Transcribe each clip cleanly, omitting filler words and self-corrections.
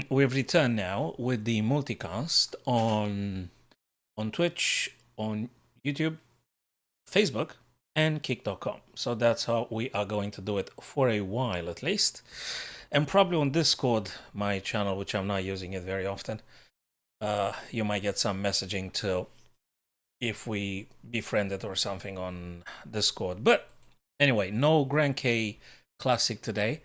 we've returned now with the multicast on Twitch, on YouTube, Facebook, and Kick.com. So that's how we are going to do it for a while at least. And probably on Discord, my channel, which I'm not using it very often, you might get some messaging too if we befriended or something on Discord. But anyway, no Grand K Classic today.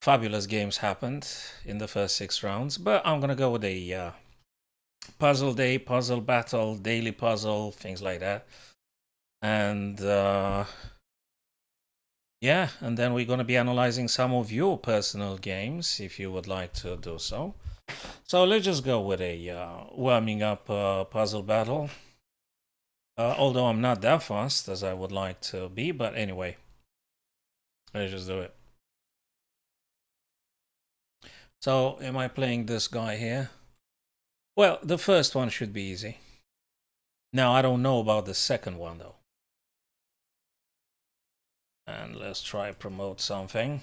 Fabulous games happened in the first 6 rounds, but I'm gonna go with a puzzle day, puzzle battle, daily puzzle, things like that. And yeah, and then we're gonna be analyzing some of your personal games if you would like to do so. So let's just go with a warming up puzzle battle. Although I'm not that fast as I would like to be, but anyway, let's just do it. So, am I playing this guy here? Well, the first one should be easy. Now, I don't know about the second one, though. And let's try promote something.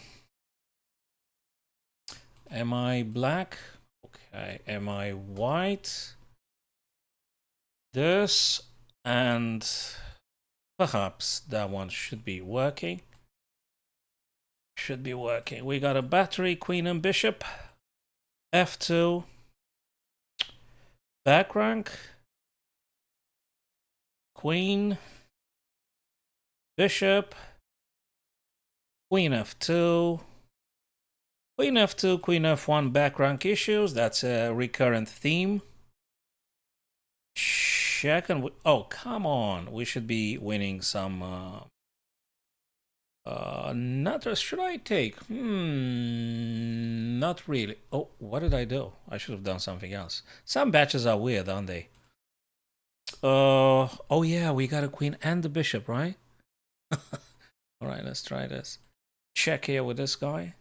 Am I black? Okay. Am I white? This, and perhaps that one should be working. Should be working. We got a battery, queen and bishop. F2. Back rank. Queen. Bishop. Queen F2. Queen F2, Queen F1 back rank issues. That's a recurrent theme. Check and... oh, come on. We should be winning some... not... should I take? Not really. Oh, what did I do? I should have done something else. Some batches are weird, aren't they? Oh yeah, we got a queen and the bishop, right? All right, let's try this. Check here with this guy.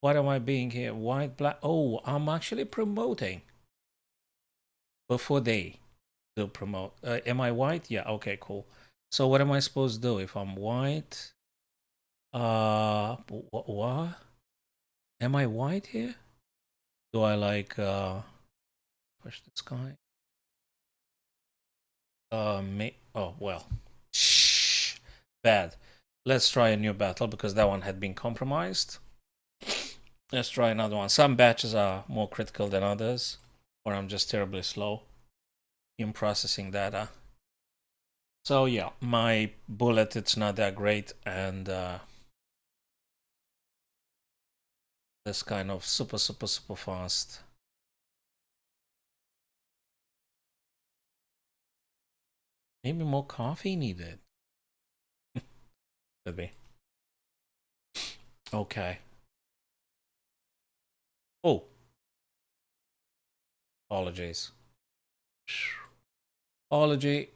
What am I being here? White, black. Oh, I'm actually promoting before they do promote. Am I white? Yeah, okay, cool. So what am I supposed to do if I'm white? What? Am I white here? Do I like push this guy? Oh, well. Shh. Bad. Let's try a new battle because that one had been compromised. Let's try another one. Some batches are more critical than others, or I'm just terribly slow in processing data. So yeah, my bullet, it's not that great, and this kind of super fast. Maybe more coffee needed. Could be. Okay. Oh. Apologies. Apology.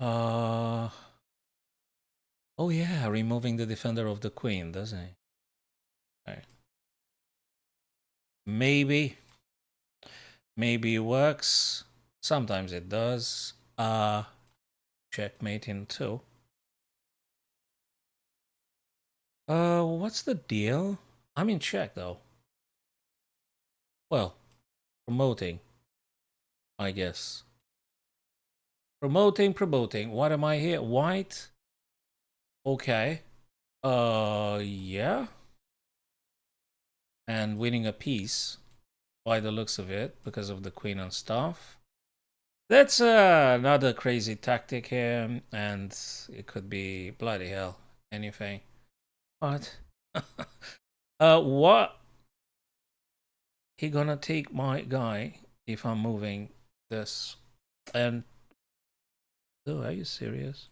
Oh yeah, removing the defender of the queen, doesn't it? Okay. Maybe it works. Sometimes it does. Checkmate in 2. What's the deal? I'm in check though. Well, promoting, I guess. Promoting. What am I here? White? Okay. Yeah. And winning a piece by the looks of it because of the queen and stuff. That's another crazy tactic here, and it could be bloody hell anything. What? What? He gonna take my guy if I'm moving this? And oh, are you serious?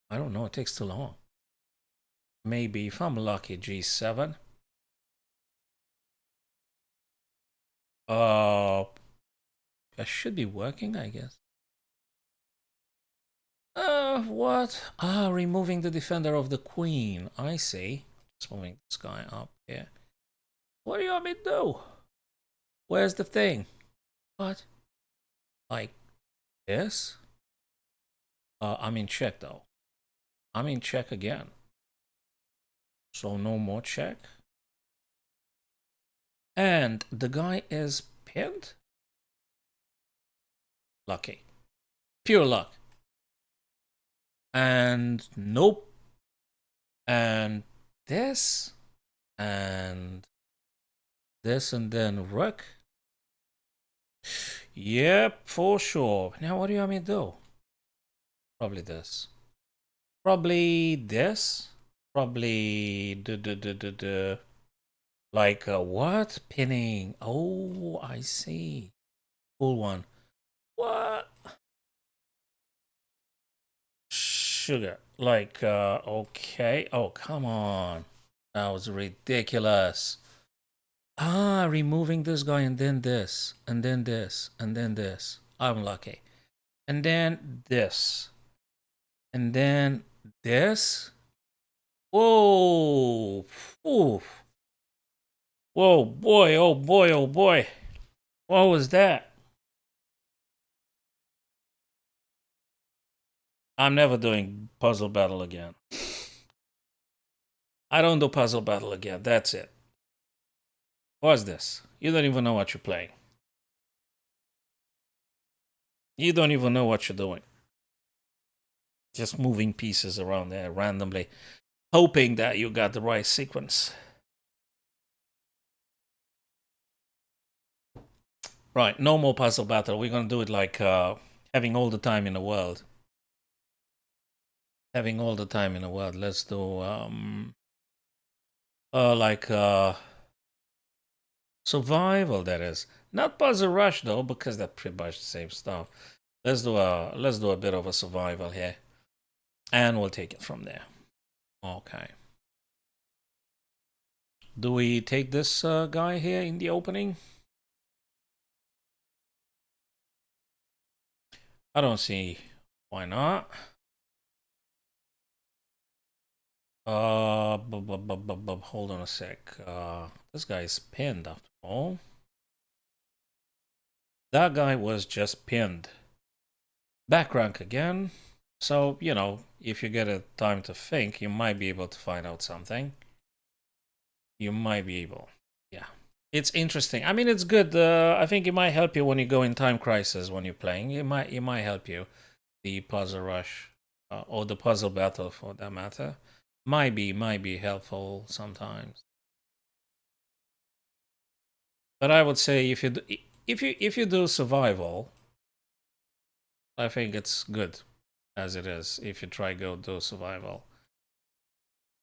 I don't know. It takes too long. Maybe if I'm lucky, G7. It should be working, I guess. What? Ah, removing the defender of the queen. I see. Just moving this guy up here. What do you want me to do? Where's the thing? What? Like this? I'm in check though. I'm in check again. So no more check. And the guy is pinned? Lucky. Pure luck. And nope. And this. And this, and then rook. Yep, for sure. Now, what do you want me to do? Probably this. Probably this. Probably like what? Pinning. Oh, I see. Cool one. What? Sugar. Like, okay. Oh, come on. That was ridiculous. Ah, removing this guy and then this, and then this, and then this. I'm lucky. And then this. And then this. Whoa. Ooh. Whoa, boy, oh boy, oh boy. What was that? I'm never doing puzzle battle again. I don't do puzzle battle again. That's it. What's this? You don't even know what you're playing. You don't even know what you're doing. Just moving pieces around there randomly, hoping that you got the right sequence. Right, no more puzzle battle. We're gonna do it like having all the time in the world. Having all the time in the world. Let's do like survival, that is. Not puzzle rush though, because that's pretty much the same stuff. Let's do a bit of a survival here. And we'll take it from there. Okay. Do we take this guy here in the opening? I don't see why not. Hold on a sec. This guy is pinned after all. That guy was just pinned. Back rank again. So, you know, if you get a time to think, you might be able to find out something. You might be able. Yeah. It's interesting. I mean, it's good. I think it might help you when you go in time crisis when you're playing. It might help you. The puzzle rush or the puzzle battle, for that matter, might be helpful sometimes. But I would say if you do survival, I think it's good as it is. If you try go do survival.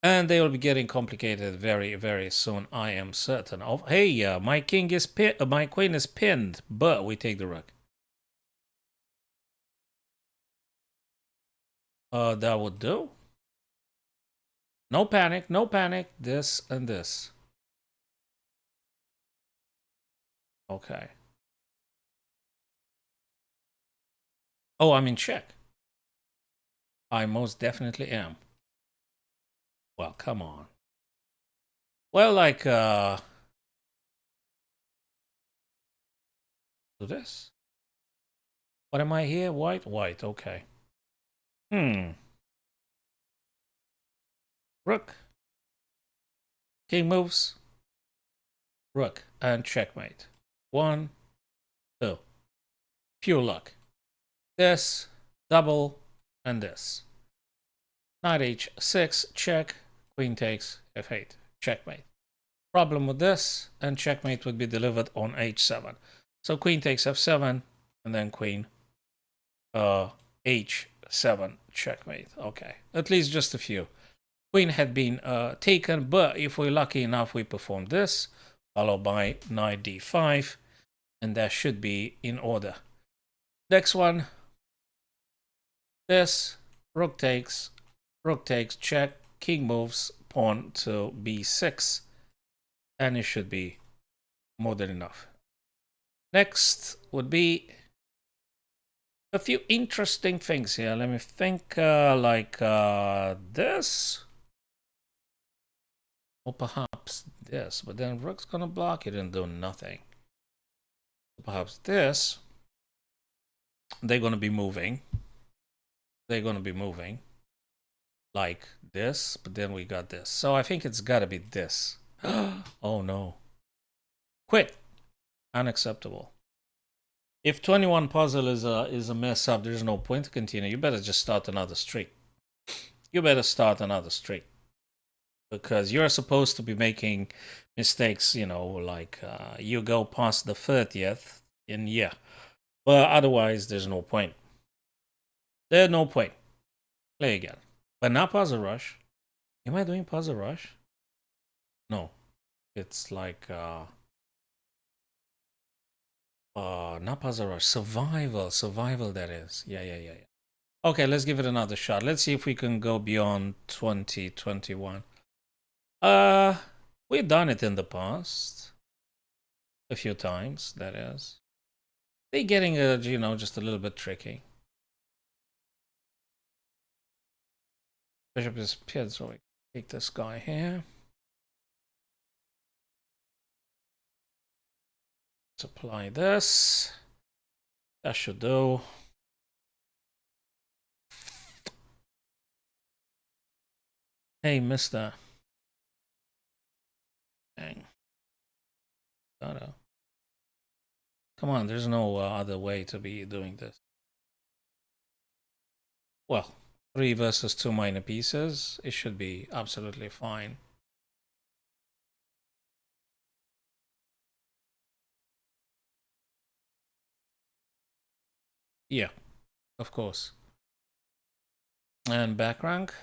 And they will be getting complicated very, very soon. I am certain of. Hey, my king is my queen is pinned, but we take the rook. That would do. No panic, no panic. This and this. Okay. Oh, I'm in check. I most definitely am. Well, come on. Well, like, do this. What am I here? White, white. Okay. Rook. King moves. Rook and checkmate. 1, 2. Pure luck. This, double, and this. Knight h6, check. Queen takes f8, checkmate. Problem with this, and checkmate would be delivered on h7. So queen takes f7, and then queen h7, checkmate. Okay, at least just a few. Queen had been taken, but if we're lucky enough, we perform this, followed by knight d5, and that should be in order. Next one, this, rook takes, check, king moves, pawn to b6, and it should be more than enough. Next would be a few interesting things here. Let me think, like this, or perhaps this, but then rook's gonna block it and do nothing. Perhaps this. They're gonna be moving. They're gonna be moving like this, but then we got this. So I think it's gotta be this. Oh no. Quit. Unacceptable. If 21 puzzle is a mess up, there's no point to continue. You better just start another streak. You better start another streak. Because you're supposed to be making mistakes, you know, like you go past the 30th, and yeah. But otherwise, there's no point. There's no point. Play again. But not Puzzle Rush. Am I doing Puzzle Rush? No. It's like, not Puzzle Rush. Survival. Survival, that is. Yeah. Okay, let's give it another shot. Let's see if we can go beyond 2021. We've done it in the past. A few times, that is. They're getting, you know, just a little bit tricky. Bishop is pinned, so we take this guy here. Let's apply this. That should do. Hey, mister. Dang. Gotta. Come on, there's no other way to be doing this. Well, 3 versus 2 minor pieces. It should be absolutely fine. Yeah, of course. And back rank.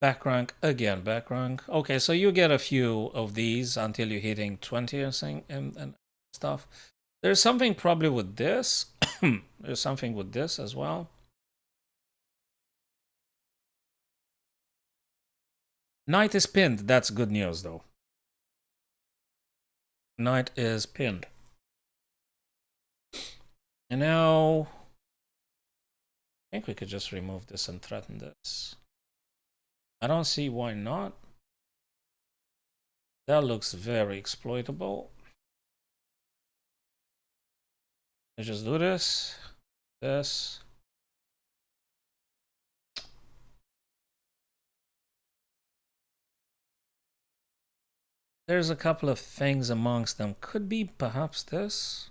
Back rank again, back rank. Okay, so you get a few of these until you're hitting 20 or something and stuff. There's something probably with this. There's something with this as well. Knight is pinned. That's good news, though. Knight is pinned. And now, I think we could just remove this and threaten this. I don't see why not. That looks very exploitable. Let's just do this. This. There's a couple of things amongst them. Could be perhaps this.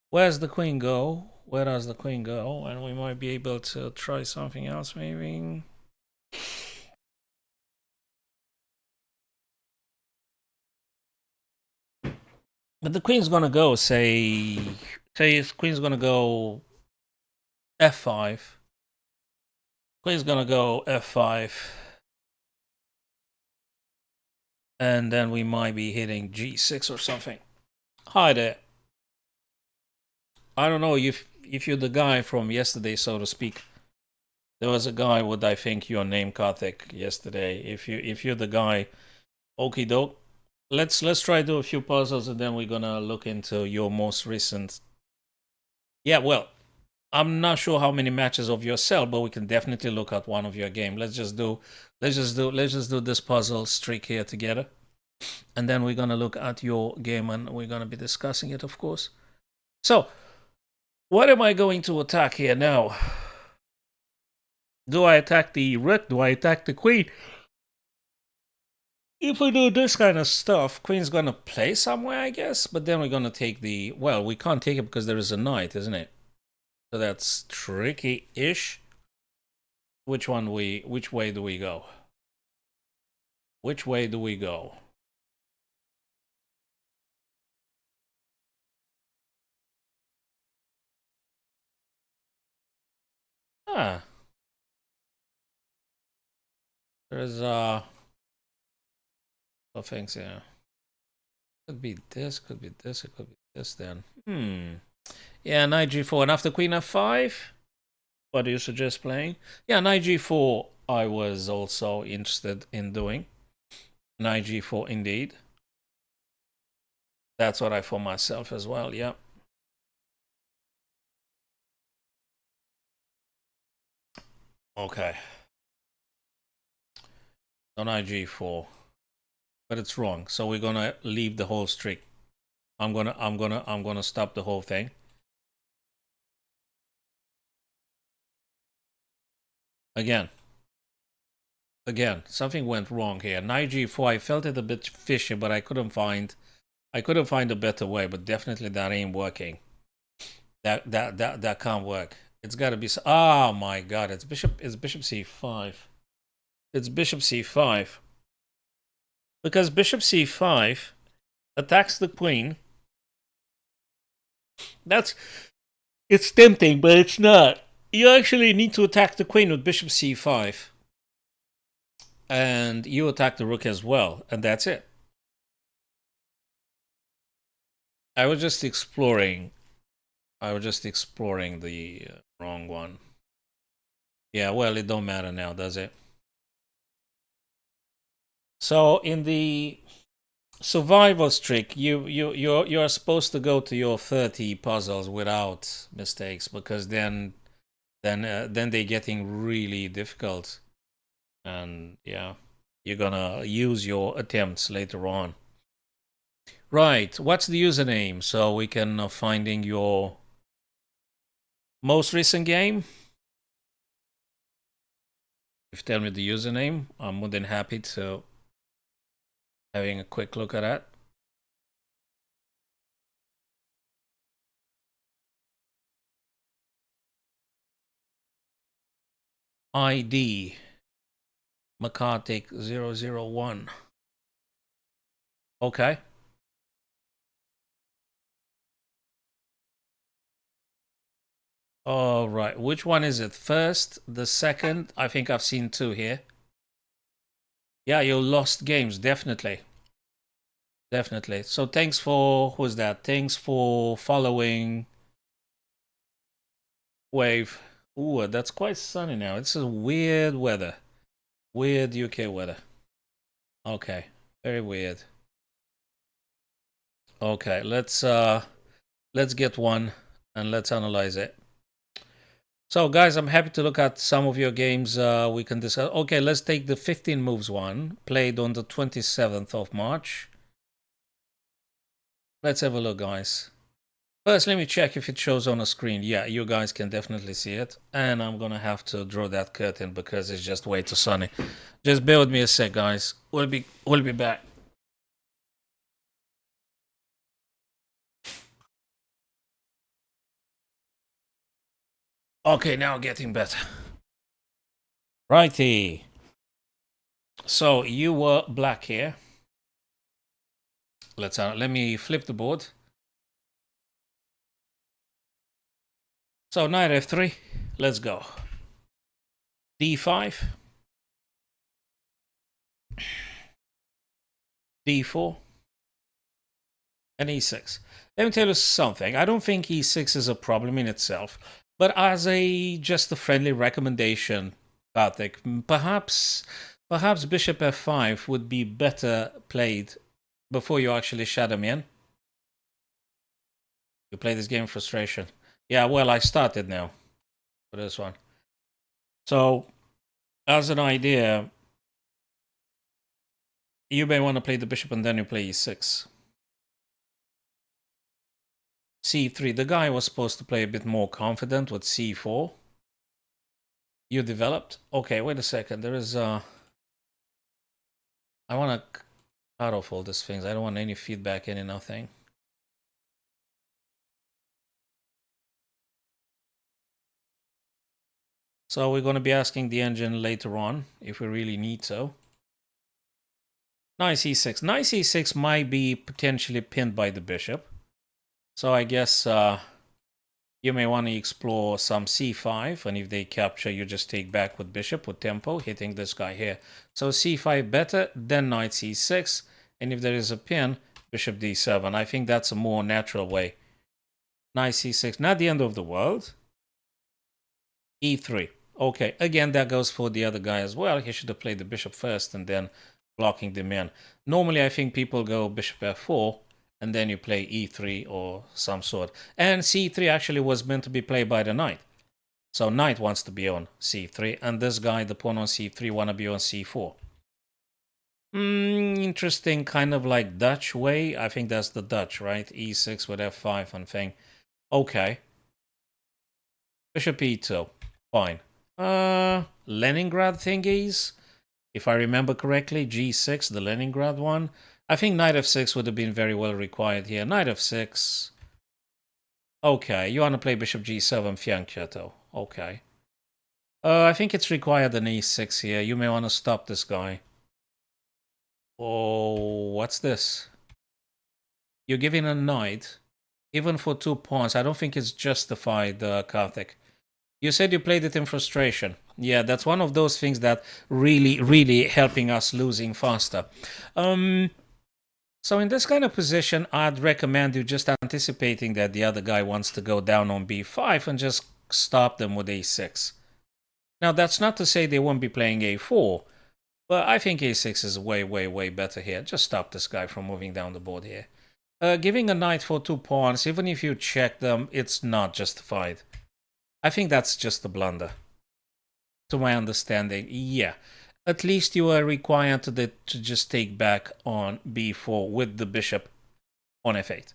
Where's the queen go? Where does the queen go? And we might be able to try something else, maybe. But the queen's gonna go, say queen's gonna go f5. Queen's gonna go f5. And then we might be hitting g6 or something. Hi there. I don't know if you're the guy from yesterday, so to speak. There was a guy with, I think, your name, Karthik, yesterday. If you're the guy, okie doke. Let's try to do a few puzzles, and then we're gonna look into your most recent. Yeah, well, I'm not sure how many matches of yourself, but we can definitely look at one of your game. Let's just do this puzzle streak here together, and then we're gonna look at your game, and we're gonna be discussing it, of course. So, what am I going to attack here now? Do I attack the rook? Do I attack the queen? If we do this kind of stuff, queen's gonna play somewhere, I guess. But then we're gonna take the... Well, we can't take it because there is a knight, isn't it? So that's tricky-ish. Which way do we go? Which way do we go? Ah. There's things here. Could be this, could be this, it could be this then. Yeah, knight g4 and after queen f5. What do you suggest playing? Yeah, knight g4 I was also interested in doing. Knight g4 indeed. That's what I for myself as well, yeah. Okay. So knight g4. But it's wrong. So we're gonna leave the whole streak. I'm gonna stop the whole thing. Again, Again, something went wrong here. Knight g4, I felt it a bit fishy, but I couldn't find a better way, but definitely that ain't working. That can't work. It's got to be. Oh my god! It's bishop c5. It's bishop c5 because bishop c5 attacks the queen. It's tempting, but it's not. You actually need to attack the queen with bishop c5, and you attack the rook as well, and that's it. I was just exploring the wrong one. Yeah, well, it don't matter now, does it? So in the survival streak, you're supposed to go to your 30 puzzles without mistakes, because then they're getting really difficult, and yeah, you're gonna use your attempts later on. Right, what's the username so we can finding your most recent game? If you tell me the username, I'm more than happy to having a quick look at that. ID Makartic 001. Okay. All right. Which one is it? First, the second? I think I've seen two here. Yeah, you lost games, definitely. Definitely. So thanks for, who's that? Thanks for following Wave. Ooh, that's quite sunny now. It's a weird weather. Weird UK weather. Okay. Very weird. Okay, let's get one and let's analyze it. So guys, I'm happy to look at some of your games we can discuss. Okay, let's take the 15 moves one, played on the 27th of March. Let's have a look, guys. First, let me check if it shows on a screen. Yeah, you guys can definitely see it. And I'm gonna have to draw that curtain because it's just way too sunny. Just bear with me a sec, guys. We'll be back. Okay, now getting better. Righty. So you were black here. Let me flip the board. So knight f3. Let's go. d5. d4. And e6. Let me tell you something. I don't think e6 is a problem in itself, but as just a friendly recommendation, Patrick, perhaps bishop f5 would be better played before you actually shut him in. You play this game frustration. Yeah, well, I started now for this one. So, as an idea, you may want to play the bishop and then you play e6. c3. The guy was supposed to play a bit more confident with c4. You developed? Okay, wait a second. There is I want to cut off all these things. I don't want any feedback, any nothing. So we're going to be asking the engine later on if we really need to. Knight e6. Knight e6 might be potentially pinned by the bishop. So I guess you may want to explore some c5, and if they capture, you just take back with bishop with tempo, hitting this guy here. So c5 better, then knight c6, and if there is a pin, bishop d7. I think that's a more natural way. Knight c6, not the end of the world. e3. Okay, again, that goes for the other guy as well. He should have played the bishop first and then blocking the in. Normally, I think people go bishop f4, and then you play e3 or some sort. And c3 actually was meant to be played by the knight. So knight wants to be on c3, and this guy, the pawn on c3, want to be on c4. Interesting, kind of like Dutch way. I think that's the Dutch, right? e6 with f5 and thing. Okay. Bishop e2. Fine. Leningrad thingies. If I remember correctly, g6, the Leningrad one. I think knight f6 would have been very well required here. Knight f6. Okay, you want to play bishop g7, fianchetto. Okay. I think it's required an e6 here. You may want to stop this guy. Oh, what's this? You're giving a knight, even for 2 pawns. I don't think it's justified, Karthik. You said you played it in frustration. Yeah, that's one of those things that really helping us losing faster. So in this kind of position, I'd recommend you just anticipating that the other guy wants to go down on b5 and just stop them with a6. Now, that's not to say they won't be playing a4, but I think a6 is way better here. Just stop this guy from moving down the board here. Giving a knight for 2 pawns, even if you check them, it's not justified. I think that's just a blunder. To my understanding, yeah. At least you are required to just take back on b4 with the bishop on f8.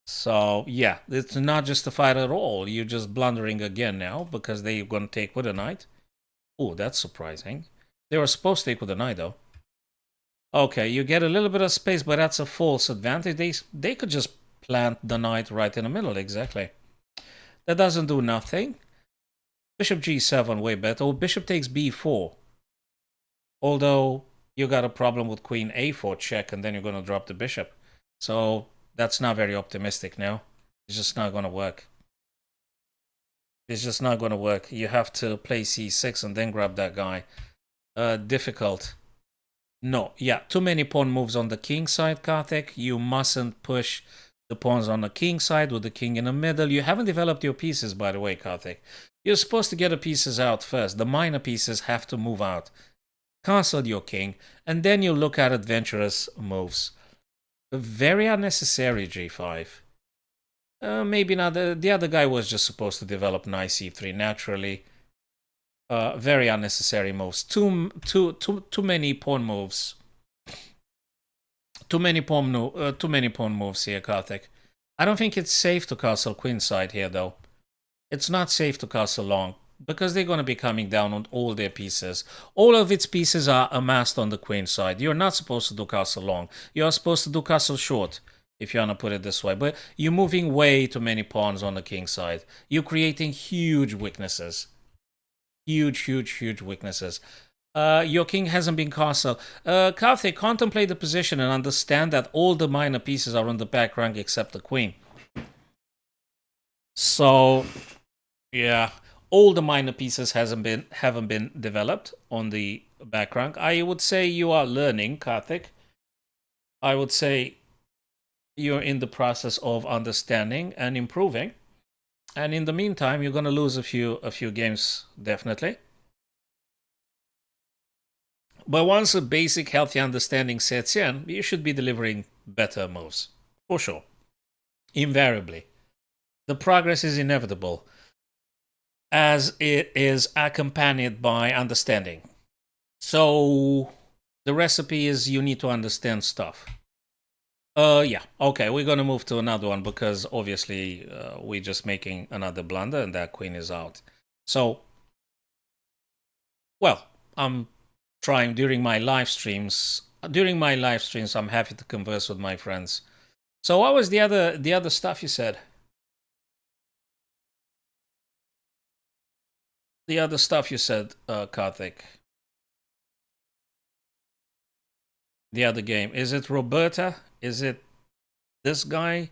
So, yeah, it's not justified at all. You're just blundering again now because they're going to take with a knight. Oh, that's surprising. They were supposed to take with a knight, though. Okay, you get a little bit of space, but that's a false advantage. They could just plant the knight right in the middle, exactly. That doesn't do nothing. Bishop g7, way better. Oh, bishop takes b4. Although, you got a problem with queen a4 check, and then you're going to drop the bishop. So, that's not very optimistic now. It's just not going to work. It's just not going to work. You have to play c6 and then grab that guy. Difficult. No, yeah, too many pawn moves on the king side, Karthik. You mustn't push the pawns on the king side with the king in the middle. You haven't developed your pieces, by the way, Karthik. You're supposed to get the pieces out first. The minor pieces have to move out. Castle your king, and then you look at adventurous moves. Very unnecessary, g5. Maybe not. The other guy was just supposed to develop knight c3 naturally. Very unnecessary moves. Too many pawn moves. Too many pawn moves here, Karthik. I don't think it's safe to castle queenside here, though. It's not safe to castle long because they're going to be coming down on all their pieces. All of its pieces are amassed on the queen side. You're not supposed to do castle long. You're supposed to do castle short, if you want to put it this way. But you're moving way too many pawns on the king side. You're creating huge weaknesses. Huge weaknesses. Your king hasn't been castled. Karthik, contemplate the position and understand that all the minor pieces are on the back rank except the queen. So, yeah, all the minor pieces haven't been developed on the back rank. I would say you are learning, Karthik. I would say you're in the process of understanding and improving. And in the meantime, you're going to lose a few games, definitely. But once a basic healthy understanding sets in, you should be delivering better moves. For sure. Invariably. The progress is inevitable, as it is accompanied by understanding. So, the recipe is you need to understand stuff. Yeah, okay, we're gonna move to another one because obviously we're just making another blunder and that queen is out. So, well, I'm trying during my live streams. During my live streams, I'm happy to converse with my friends. So, what was the other stuff you said? The other stuff you said, Karthik. The other game. Is it Roberta? Is it this guy?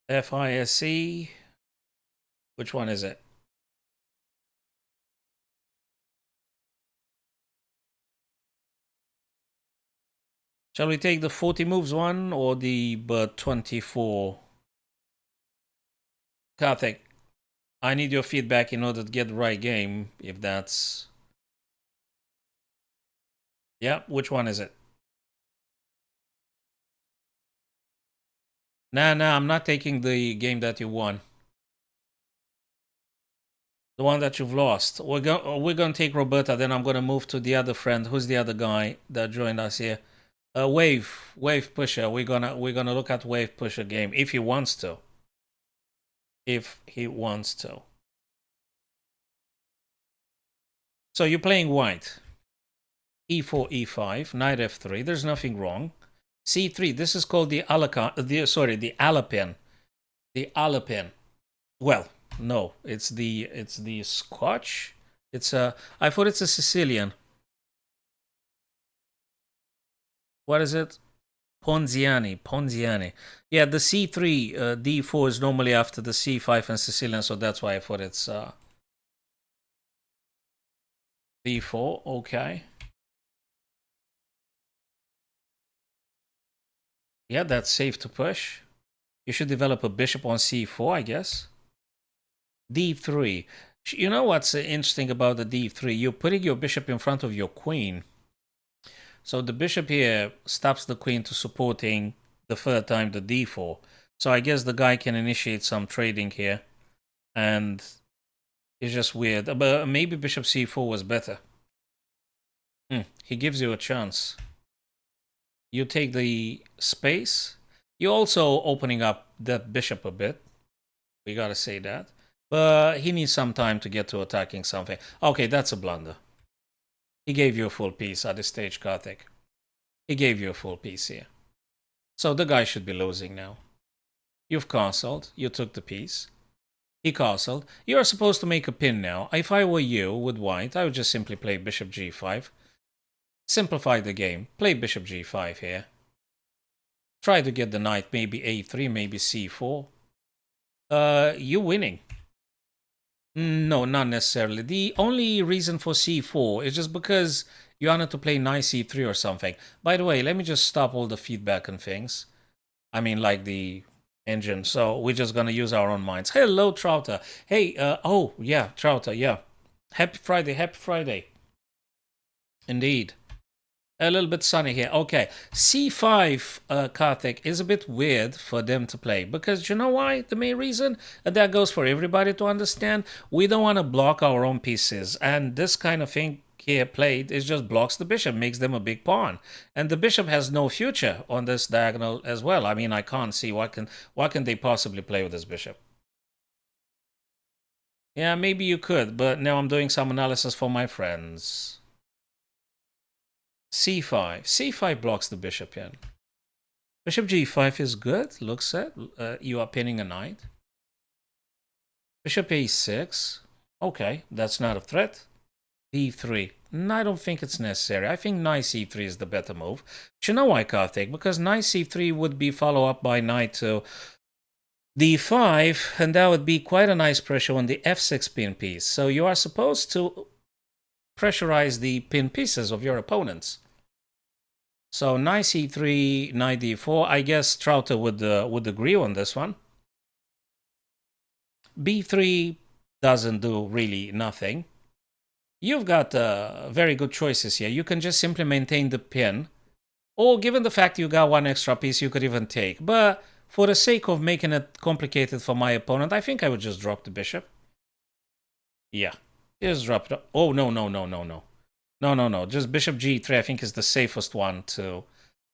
FISE? Which one is it? Shall we take the 40 moves one or the 24? Karthik, I need your feedback in order to get the right game, if that's... Yeah, which one is it? Nah, I'm not taking the game that you won. The one that you've lost. We're gonna take Roberta, then I'm gonna move to the other friend. Who's the other guy that joined us here? Wave Pusher. We're gonna look at Wave Pusher game if he wants to. If he wants to. So you're playing white. e4, e5, knight f3. There's nothing wrong. c3. This is called the Alapin. The Alapin. Well, no, it's the Scotch. It's a. I thought it's a Sicilian. What is it? Ponziani. Yeah, the c3, d4 is normally after the c5 and Sicilian, so that's why I thought it's d4. Okay. Yeah, that's safe to push. You should develop a bishop on c4, I guess. d3. You know what's interesting about the d3? You're putting your bishop in front of your queen. So the bishop here stops the queen to supporting the third time the d4. So I guess the guy can initiate some trading here. And it's just weird. But maybe bishop c4 was better. He gives you a chance. You take the space. You're also opening up that bishop a bit. We gotta say that. But he needs some time to get to attacking something. Okay, that's a blunder. He gave you a full piece at this stage, Karthik. He gave you a full piece here. So the guy should be losing now. You've castled. You took the piece. He castled. You're supposed to make a pin now. If I were you with white, I would just simply play bishop g5. Simplify the game. Play bishop g5 here. Try to get the knight, maybe a3, maybe c4. You're winning. No, not necessarily. The only reason for c4 is just because you wanted to play knight c3 or something. By the way, let me just stop all the feedback and things. I mean, like the engine. So we're just going to use our own minds. Hello, Trouter. Hey, oh, yeah, Trouter, yeah. Happy Friday, happy Friday. Indeed. A little bit sunny here. Okay, c5, Karthik, is a bit weird for them to play. Because you know why? The main reason? And that goes for everybody to understand. We don't want to block our own pieces. And this kind of thing here played is just blocks the bishop, makes them a big pawn. And the bishop has no future on this diagonal as well. I mean, I can't see what can they possibly play with this bishop. Yeah, maybe you could, but now I'm doing some analysis for my friends. c5. c5 blocks the bishop in. Bishop g5 is good. Looks at you are pinning a knight. Bishop a6. Okay, that's not a threat. d3. I don't think it's necessary. I think knight c3 is the better move. But you know why, Karthik? Because knight c3 would be followed up by knight to d5, and that would be quite a nice pressure on the f6 pin piece. So you are supposed to pressurize the pin pieces of your opponents. So knight c3, knight d4. I guess Trouter would agree on this one. b3 doesn't do really nothing. You've got very good choices here. You can just simply maintain the pin, or given the fact you got one extra piece, you could even take. But for the sake of making it complicated for my opponent, I think I would just drop the bishop. Yeah. Just drop it. Oh, no. No. Just bishop g3, I think, is the safest one to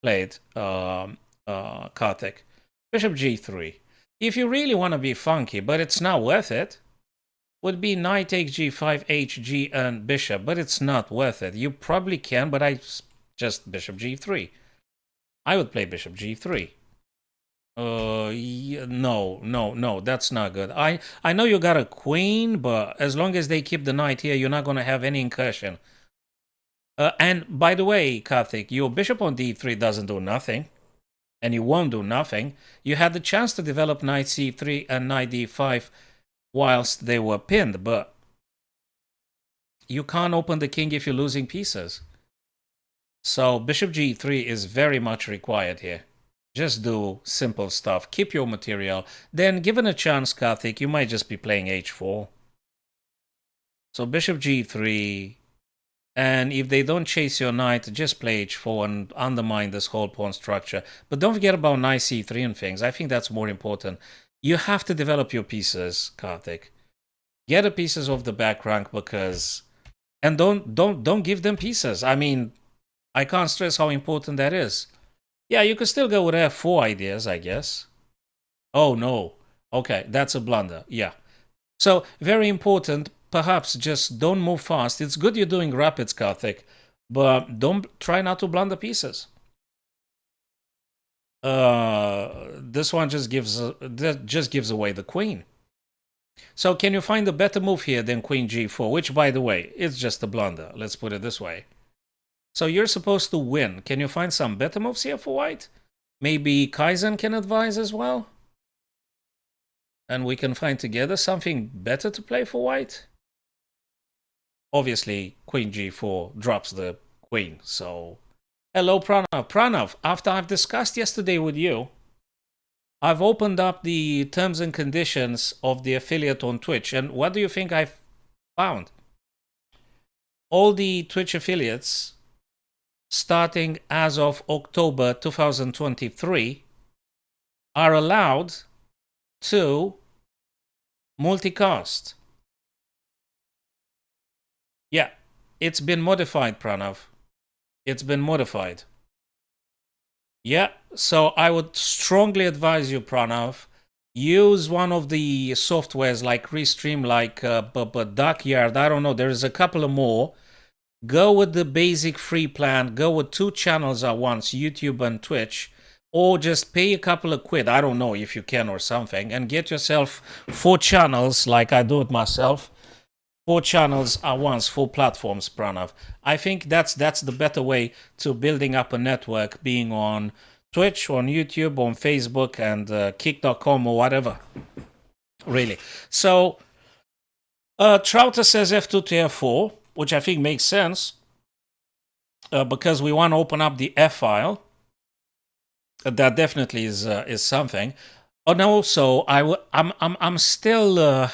play it, Karthik. Bishop g3. If you really want to be funky, but it's not worth it, would be knight takes g5, hg, and bishop, but it's not worth it. You probably can, but I just bishop g3. I would play bishop g3. No, that's not good. I know you got a queen, but as long as they keep the knight here, you're not going to have any incursion. And by the way, Karthik, your bishop on d3 doesn't do nothing, and you won't do nothing. You had the chance to develop knight c3 and knight d5 whilst they were pinned, but you can't open the king if you're losing pieces. So bishop g3 is very much required here. Just do simple stuff. Keep your material. Then, given a chance, Karthik, you might just be playing h4. So bishop g3. And if they don't chase your knight, just play h4 and undermine this whole pawn structure. But don't forget about knight c3 and things. I think that's more important. You have to develop your pieces, Karthik. Get the pieces off the back rank because... And don't give them pieces. I mean, I can't stress how important that is. Yeah, you could still go with f4 ideas, I guess. Oh, no. Okay, that's a blunder. Yeah. So, very important. Perhaps just don't move fast. It's good you're doing rapids, Karthik. but don't try not to blunder pieces. This one just gives away the queen. So can you find a better move here than queen g4, which, by the way, is just a blunder. Let's put it this way. So you're supposed to win. Can you find some better moves here for white? Maybe Kaizen can advise as well? And we can find together something better to play for white? Obviously, queen g4 drops the queen, so... Hello, Pranav. Pranav, after I've discussed yesterday with you, I've opened up the terms and conditions of the affiliate on Twitch, and what do you think I've found? All the Twitch affiliates, starting as of October 2023, are allowed to multicast. Yeah, it's been modified, Pranav. It's been modified. Yeah, so I would strongly advise you, Pranav, use one of the softwares like Restream, like Duckyard. I don't know, there's a couple of more. Go with the basic free plan. Go with 2 channels at once, YouTube and Twitch. Or just pay a couple of quid, I don't know if you can or something, and get yourself 4 channels like I do it myself. 4 channels at once, 4 platforms, Pranav. I think that's the better way to building up a network, being on Twitch, on YouTube, on Facebook, and kick.com or whatever. Really. So, Trouter says f2 to f4, which I think makes sense, because we want to open up the f file. That definitely is something. And also, I'm still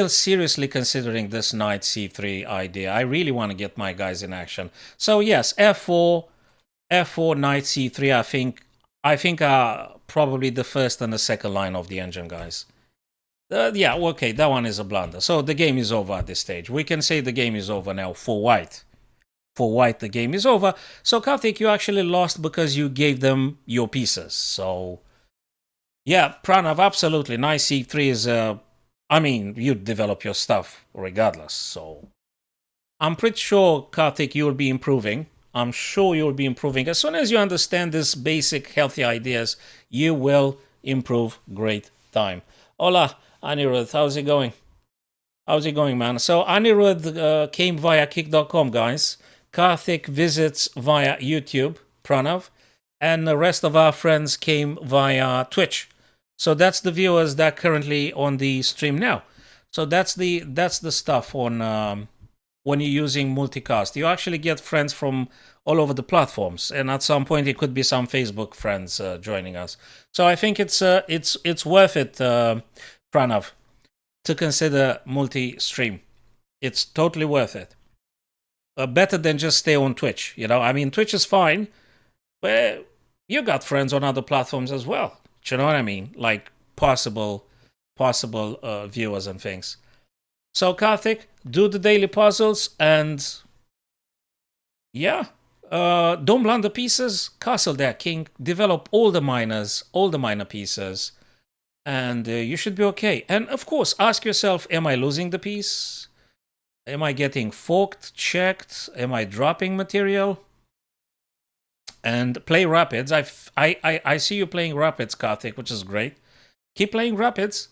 seriously considering this knight c3 idea. I really want to get my guys in action. So yes, f4, knight c3. I think are probably the first and the second line of the engine, guys. Yeah, okay, that one is a blunder. So the game is over at this stage. We can say the game is over now for white. For white, the game is over. So Karthik, you actually lost because you gave them your pieces. So yeah, Pranav, absolutely. Knight c3 is I mean, you develop your stuff regardless, so... I'm pretty sure, Karthik, you'll be improving. I'm sure you'll be improving. As soon as you understand these basic healthy ideas, you will improve great time. Hola, Anirudh, how's it going? How's it going, man? So Anirudh came via kick.com, guys. Karthik visits via YouTube, Pranav. And the rest of our friends came via Twitch. So that's the viewers that are currently on the stream now. So that's the stuff on when you're using multicast. You actually get friends from all over the platforms, and at some point it could be some Facebook friends joining us. So I think it's worth it, Pranav, to consider multi-stream. It's totally worth it. Better than just stay on Twitch. You know, I mean, Twitch is fine, but you got friends on other platforms as well. Do you know what I mean? Like possible viewers and things. So Karthik, do the daily puzzles and yeah, don't blunder pieces. Castle there, king. Develop all the minor pieces, and you should be okay. And of course, ask yourself: am I losing the piece? Am I getting forked, checked? Am I dropping material? And play Rapids. I see you playing Rapids, Karthik, which is great. Keep playing Rapids.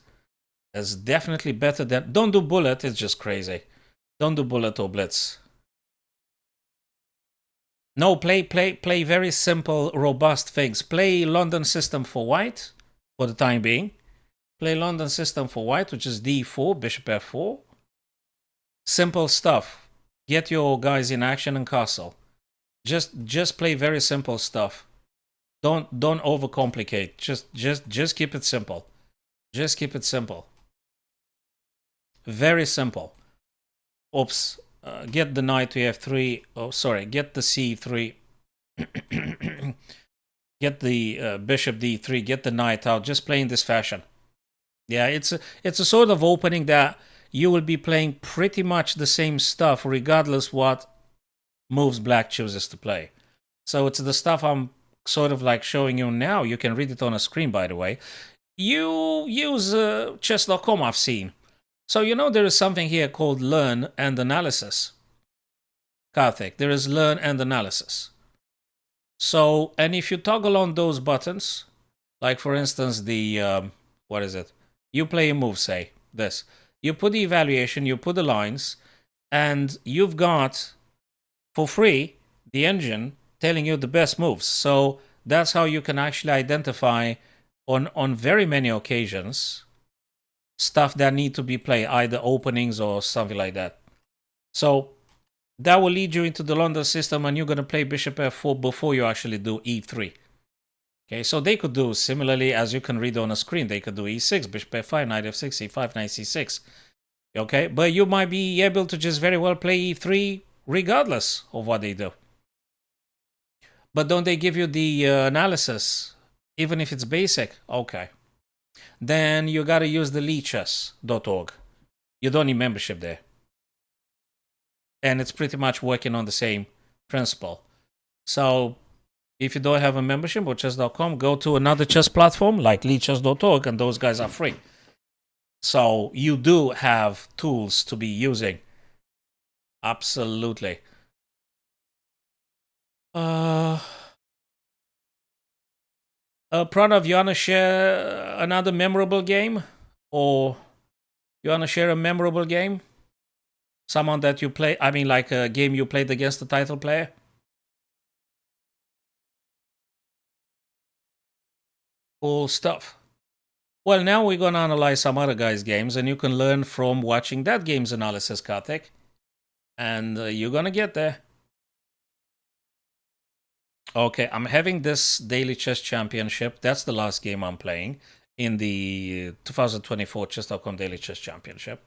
It's definitely better than... Don't do Bullet, it's just crazy. Don't do Bullet or Blitz. No, play very simple, robust things. Play London system for white, for the time being. Play London system for white, which is d4, bishop f4. Simple stuff. Get your guys in action and castle. Just play very simple stuff. Don't overcomplicate. Just keep it simple. Just keep it simple. Very simple. Oops. Get the knight to f3. Oh, sorry. Get the c3. Get the bishop d3. Get the knight out. Just play in this fashion. Yeah, it's a sort of opening that you will be playing pretty much the same stuff regardless what moves black chooses to play. So it's the stuff I'm sort of like showing you now. You can read it on a screen, by the way. You use chess.com, I've seen. So you know there is something here called learn and analysis. Karthik, there is learn and analysis. So, and if you toggle on those buttons, like for instance, the, what is it? You play a move, say, this. You put the evaluation, you put the lines, and you've got, for free, the engine telling you the best moves. So that's how you can actually identify on very many occasions stuff that need to be played, either openings or something like that. So that will lead you into the London system, and you're going to play bishop f4 before you actually do e3. Okay, so they could do similarly, as you can read on a screen, they could do e6, bishop f5, knight f6, e5, knight c6. Okay, but you might be able to just very well play e3 regardless of what they do. But don't they give you the analysis, even if it's basic? Okay. Then you got to use the leechess.org. You don't need membership there. And it's pretty much working on the same principle. So if you don't have a membership or chess.com, go to another chess platform like leechess.org, and those guys are free. So you do have tools to be using. Absolutely. Pranav, you want to share another memorable game? Or you want to share a memorable game? Someone that you play, I mean like a game you played against the title player? Cool stuff. Well, now we're going to analyze some other guys' games, and you can learn from watching that game's analysis, Karthik. And you're going to get there. Okay, I'm having this Daily Chess Championship. That's the last game I'm playing in the 2024 Chess.com Daily Chess Championship.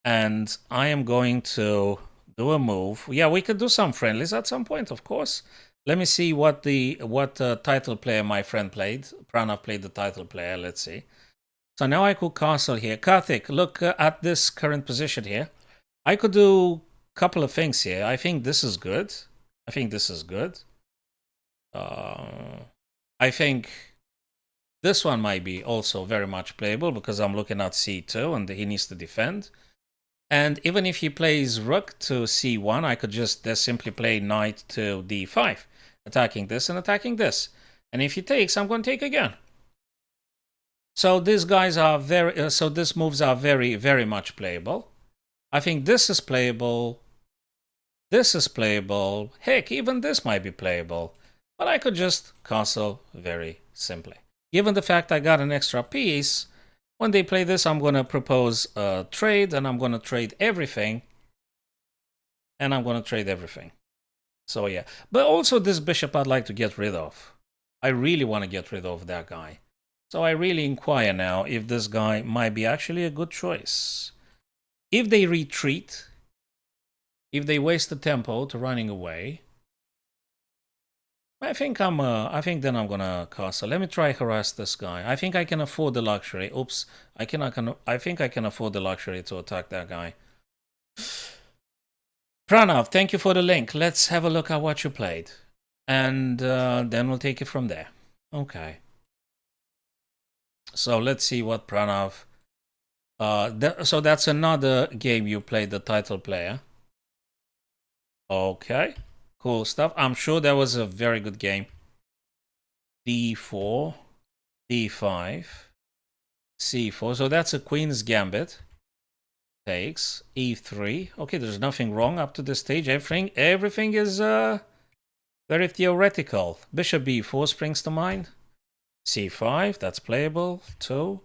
And I am going to do a move. Yeah, we could do some friendlies at some point, of course. Let me see what title player my friend played. Pranav played the title player. Let's see. So now I could castle here. Karthik, look at this current position here. I could do a couple of things here. I think this is good. I think this is good. I think this one might be also very much playable because I'm looking at c2 and he needs to defend. And even if he plays rook to c1, I could just simply play knight to d5, attacking this and attacking this. And if he takes, I'm going to take again. So these guys are these moves are very, very much playable. I think this is playable. This is playable. Heck, even this might be playable. But I could just castle very simply. Given the fact I got an extra piece, when they play this, I'm going to propose a trade, and I'm going to trade everything. And I'm going to trade everything. So yeah. But also this bishop I'd like to get rid of. I really want to get rid of that guy. So I really inquire now if this guy might be actually a good choice. If they retreat, if they waste the tempo to running away, I think then I'm gonna castle. Let me try harass this guy. I think I can afford the luxury. Oops, I think I can afford the luxury to attack that guy. Pranav, thank you for the link. Let's have a look at what you played, and then we'll take it from there. Okay. So let's see what Pranav. So that's another game you played, the title player. Okay. Cool stuff. I'm sure that was a very good game. d4, d5, c4. So that's a queen's gambit. Takes e3. Okay, there's nothing wrong up to this stage. Everything is very theoretical. Bishop b4 springs to mind. c5, that's playable. 2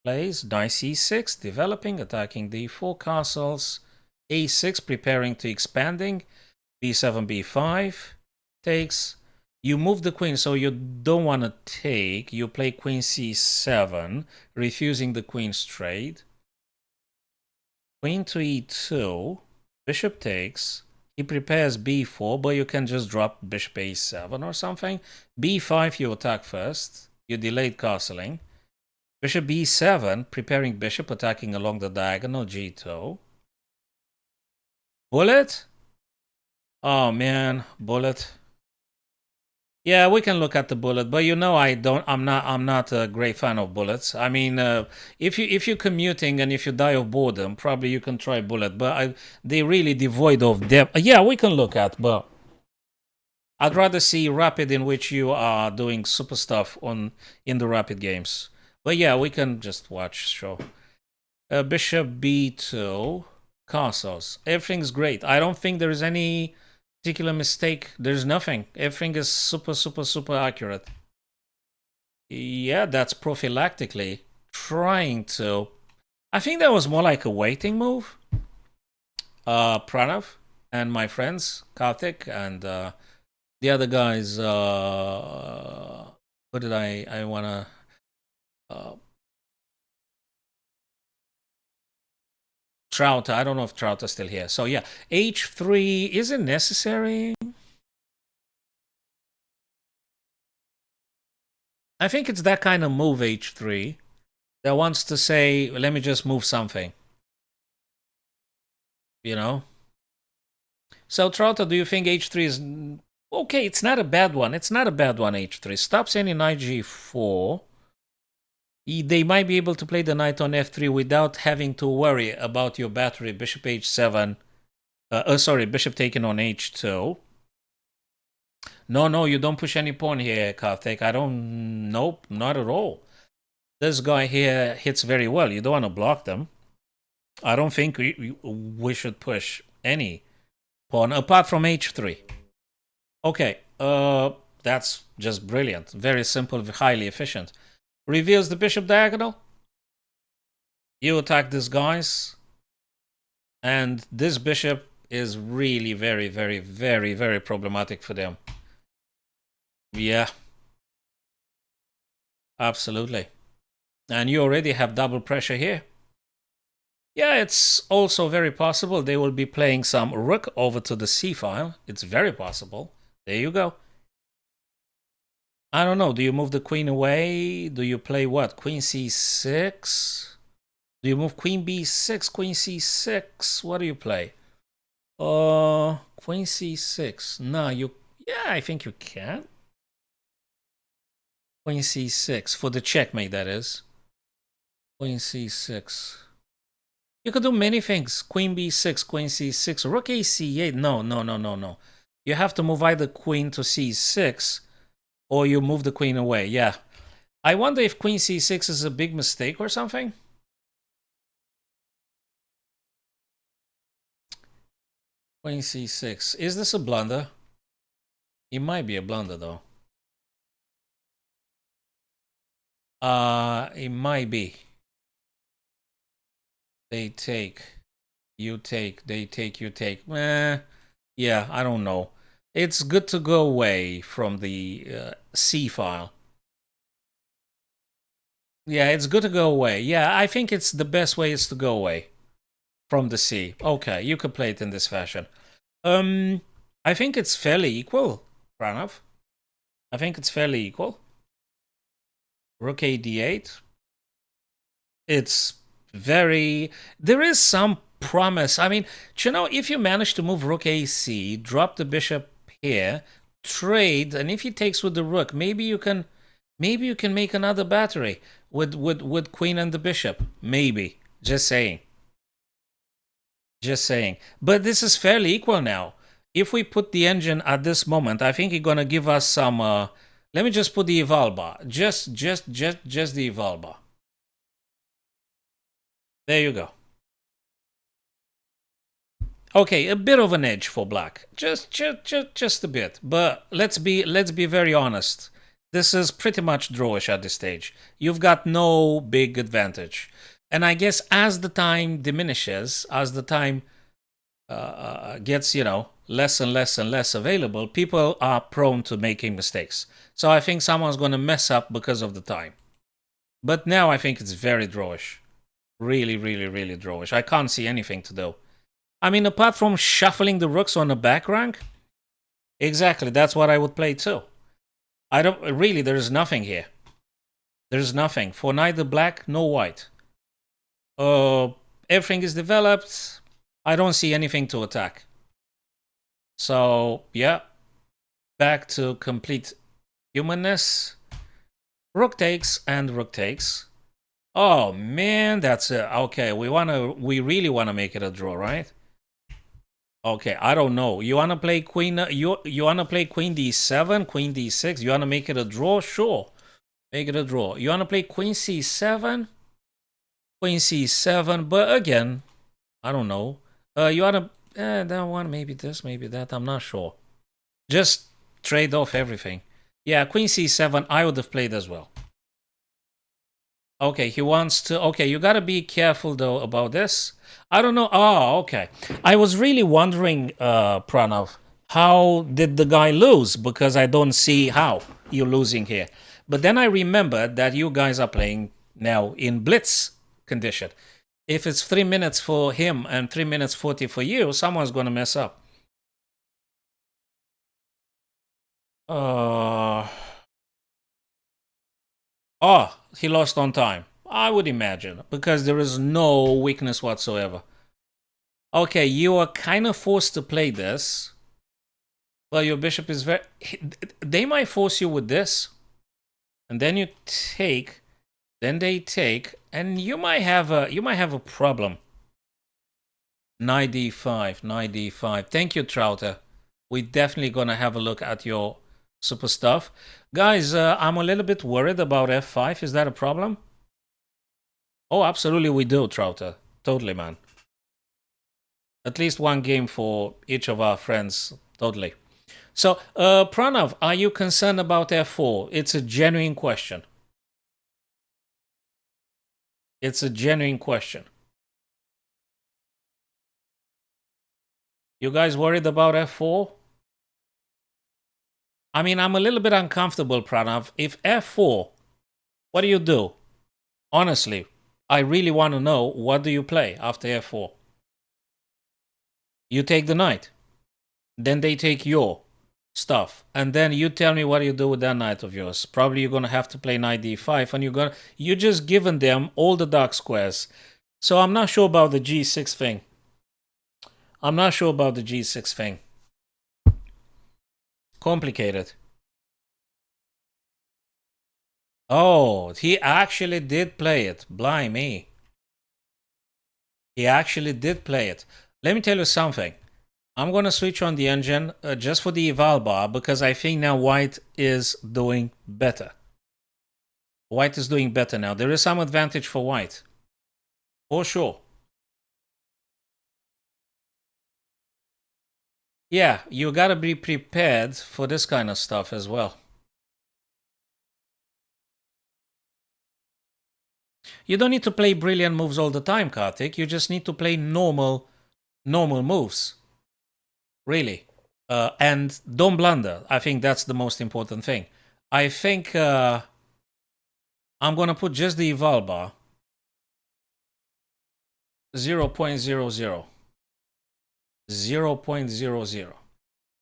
plays. Knight c6, developing, attacking d4 castles. a6, preparing to expanding. b7, b5, takes. You move the queen, so you don't want to take. You play queen c7, refusing the queen's trade. Queen to e2, bishop takes. He prepares b4, but you can just drop bishop a7 or something. b5, you attack first. You delayed castling. Bishop b7, preparing bishop, attacking along the diagonal, g2. Bullet? Oh man, bullet. Yeah, we can look at the bullet, but you know I'm not a great fan of bullets. I mean, if you're commuting and if you die of boredom, probably you can try bullet, but they really devoid of depth. Yeah, we can look at, but I'd rather see rapid in which you are doing super stuff in the rapid games. But yeah, we can just watch, sure. Bishop b2, castles. Everything's great. I don't think there is any particular mistake. There's nothing. Everything is super, super, super accurate. Yeah, that's prophylactically trying to. I think that was more like a waiting move. Pranav and my friends, Karthik and the other guys. What did I wanna? Trout. I don't know if Trout is still here. So yeah, H3 isn't necessary. I think it's that kind of move, H3, that wants to say, let me just move something. You know? So, Trotter, do you think H3 is... Okay, it's not a bad one. It's not a bad one, H3. Stops any knight G4. They might be able to play the knight on F3 without having to worry about your battery. Bishop H7. Sorry, bishop taken on H2. No, you don't push any pawn here, Karthik. I don't... Nope, not at all. This guy here hits very well. You don't want to block them. I don't think we should push any pawn apart from H3. Okay, that's just brilliant. Very simple, highly efficient. Reveals the bishop diagonal. You attack these guys. And this bishop is really very, very, very, very problematic for them. Yeah. Absolutely. And you already have double pressure here. Yeah, it's also very possible they will be playing some rook over to the c file. It's very possible. There you go. I don't know. Do you move the queen away? Do you play what? Queen c6? Do you move queen b6, queen c6? What do you play? Queen c6. No, you... Yeah, I think you can. Queen c6. For the checkmate, that is. Queen c6. You could do many things. Queen b6, queen c6, rook a c8. No. You have to move either queen to c6 or you move the queen away. Yeah. I wonder if queen c6 is a big mistake or something. Queen c6. Is this a blunder? It might be a blunder, though. It might be. They take. You take. They take. You take. Yeah, I don't know. It's good to go away from the C file. Yeah, it's good to go away. Yeah, I think it's the best way is to go away from the C. Okay, you could play it in this fashion. I think it's fairly equal, Pranav. I think it's fairly equal. Rook a d8. It's very... There is some promise. I mean, you know, if you manage to move rook ac, drop the bishop here, trade, and if he takes with the rook, maybe you can make another battery with queen and the bishop. Maybe. Just saying. Just saying. But this is fairly equal now. If we put the engine at this moment, I think it's gonna give us some let me just put the eval bar. Just the eval bar. There you go. Okay, a bit of an edge for black. Just a bit. But let's be very honest. This is pretty much drawish at this stage. You've got no big advantage. And I guess as the time diminishes, as the time gets, you know, less and less and less available, people are prone to making mistakes. So I think someone's going to mess up because of the time. But now I think it's very drawish. Really drawish. I can't see anything to do. I mean, apart from shuffling the rooks on the back rank, exactly, that's what I would play too. I don't really, there's nothing here. There's nothing. For neither black nor white. Everything is developed. I don't see anything to attack. So, yeah. Back to complete Humanness. Rook takes and rook takes. Oh man, that's it. Okay, we really wanna make it a draw, right? Okay, I don't know. You wanna play queen? You wanna play queen d7, queen d6? You wanna make it a draw? Sure, make it a draw. You wanna play queen c7, queen c7? But again, I don't know. You wanna that one? Maybe this, maybe that. I'm not sure. Just trade off everything. Yeah, queen c7. I would have played as well. Okay, he wants to. Okay, you gotta be careful though about this. I don't know. Oh, okay. I was really wondering, Pranav, how did the guy lose? Because I don't see how you're losing here. But then I remembered that you guys are playing now in blitz condition. If it's 3 minutes for him and 3 minutes 40 for you, someone's gonna mess up. Oh, he lost on time. I would imagine, because there is no weakness whatsoever. Okay, you are kind of forced to play this. Well, your bishop is very... They might force you with this. And then you take. Then they take. And you might have a problem. Knight d5, knight d5. Thank you, Trouter. We're definitely going to have a look at your super stuff. Guys, I'm a little bit worried about f5. Is that a problem? Oh, absolutely we do, Trouter. Totally, man. At least one game for each of our friends. Totally. So, Pranav, are you concerned about f4? It's a genuine question. It's a genuine question. You guys worried about f4? I mean, I'm a little bit uncomfortable, Pranav. If f4, what do you do? Honestly, I really want to know, what do you play after f4? You take the knight. Then they take your stuff. And then you tell me what you do with that knight of yours. Probably you're going to have to play knight d5, and you just given them all the dark squares. So I'm not sure about the g6 thing. I'm not sure about the g6 thing. Complicated. Oh, he actually did play it. Blimey. He actually did play it. Let me tell you something. I'm going to switch on the engine just for the eval bar, because I think now white is doing better. White is doing better now. There is some advantage for white. For sure. Yeah, you got to be prepared for this kind of stuff as well. You don't need to play brilliant moves all the time, Karthik. You just need to play normal moves. Really. And don't blunder. I think that's the most important thing. I think I'm going to put just the eval bar. 0.00. 0.00.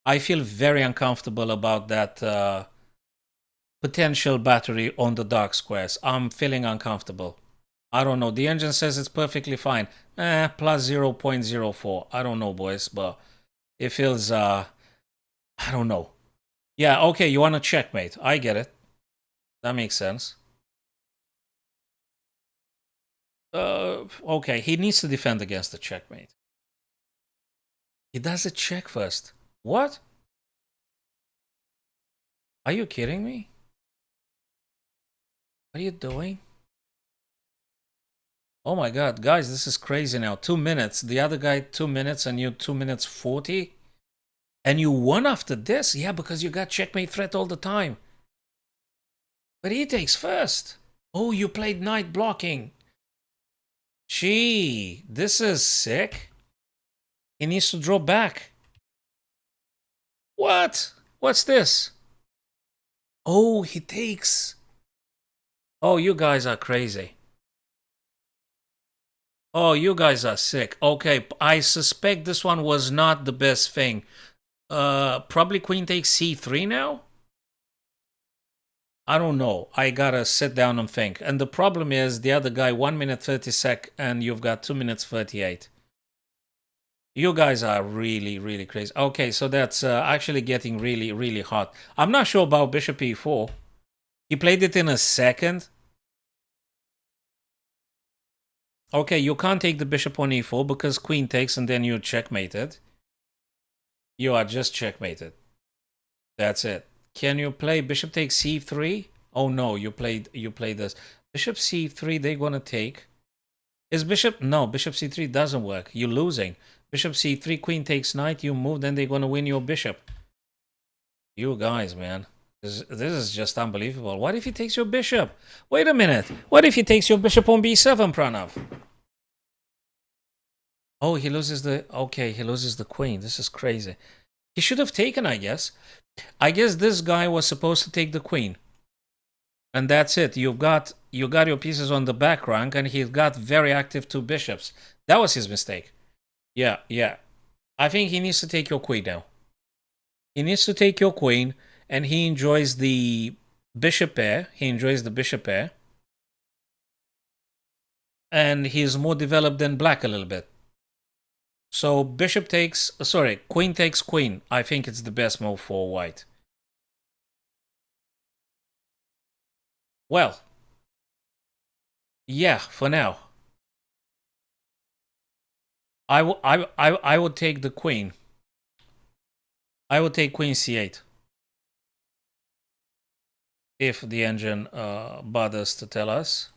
I feel very uncomfortable about that potential battery on the dark squares. I'm feeling uncomfortable. I don't know. The engine says it's perfectly fine. Plus 0.04. I don't know, boys, but it feels, I don't know. Yeah, okay, you want to checkmate. I get it. That makes sense. Okay, he needs to defend against the checkmate. He does a check first. What? Are you kidding me? What are you doing? Oh my god, guys, this is crazy now. 2 minutes. The other guy 2 minutes and you 2 minutes 40? And you won after this? Yeah, because you got checkmate threat all the time. But he takes first. Oh, you played knight blocking. Gee, this is sick. He needs to draw back. What? What's this? Oh, he takes. Oh, you guys are crazy. Oh, you guys are sick. Okay, I suspect this one was not the best thing. Probably queen takes c3 now? I don't know. I gotta sit down and think. And the problem is the other guy 1 minute 30 sec and you've got 2 minutes 38. You guys are really, really crazy. Okay, so that's actually getting really, really hot. I'm not sure about bishop e4. He played it in a second. Okay, you can't take the bishop on e4 because queen takes and then you're checkmated. You are just checkmated. That's it. Can you play bishop takes c3? Oh no, you played this. Bishop c3, they're gonna take. Is bishop? No, bishop c3 doesn't work. You're losing. Bishop c3, queen takes knight, you move, then they're gonna win your bishop. You guys, man. This is just unbelievable. What if he takes your bishop? Wait a minute. What if he takes your bishop on b7, Pranav? Oh, he loses the... Okay, he loses the queen. This is crazy. He should have taken, I guess. I guess this guy was supposed to take the queen. And that's it. You got your pieces on the back rank, and he got very active two bishops. That was his mistake. Yeah, yeah. I think he needs to take your queen now. He needs to take your queen, and he enjoys the bishop pair. He enjoys the bishop pair. And he's more developed than black a little bit. So bishop takes, sorry, queen takes queen. I think it's the best move for white. Well, yeah, for now. I would take the queen. I would take queen c8. If the engine bothers to tell us.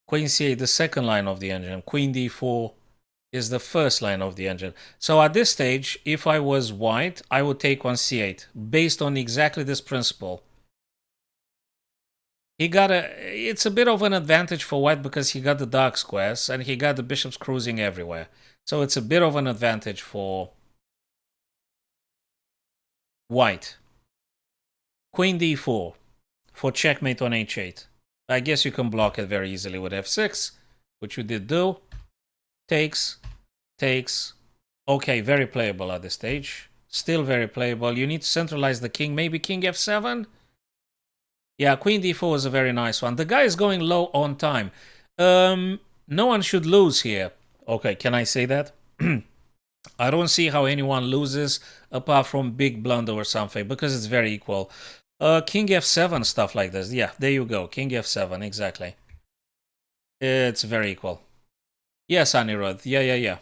Queen c8, the second line of the engine. Queen d4 is the first line of the engine. So at this stage, if I was white, I would take on c8 based on exactly this principle. It's a bit of an advantage for white because he got the dark squares and he got the bishops cruising everywhere. So it's a bit of an advantage for white. Queen d4 for checkmate on h8. I guess you can block it very easily with f6, which you did do. Takes. Okay, very playable at this stage. Still very playable. You need to centralize the king. Maybe king f7? Yeah, queen d4 is a very nice one. The guy is going low on time. No one should lose here. Okay, can I say that? I don't see how anyone loses apart from big blunder or something because it's very equal. King f7, stuff like this. Yeah, there you go. King f7, exactly. It's very equal. Yes, Anirudh. Yeah.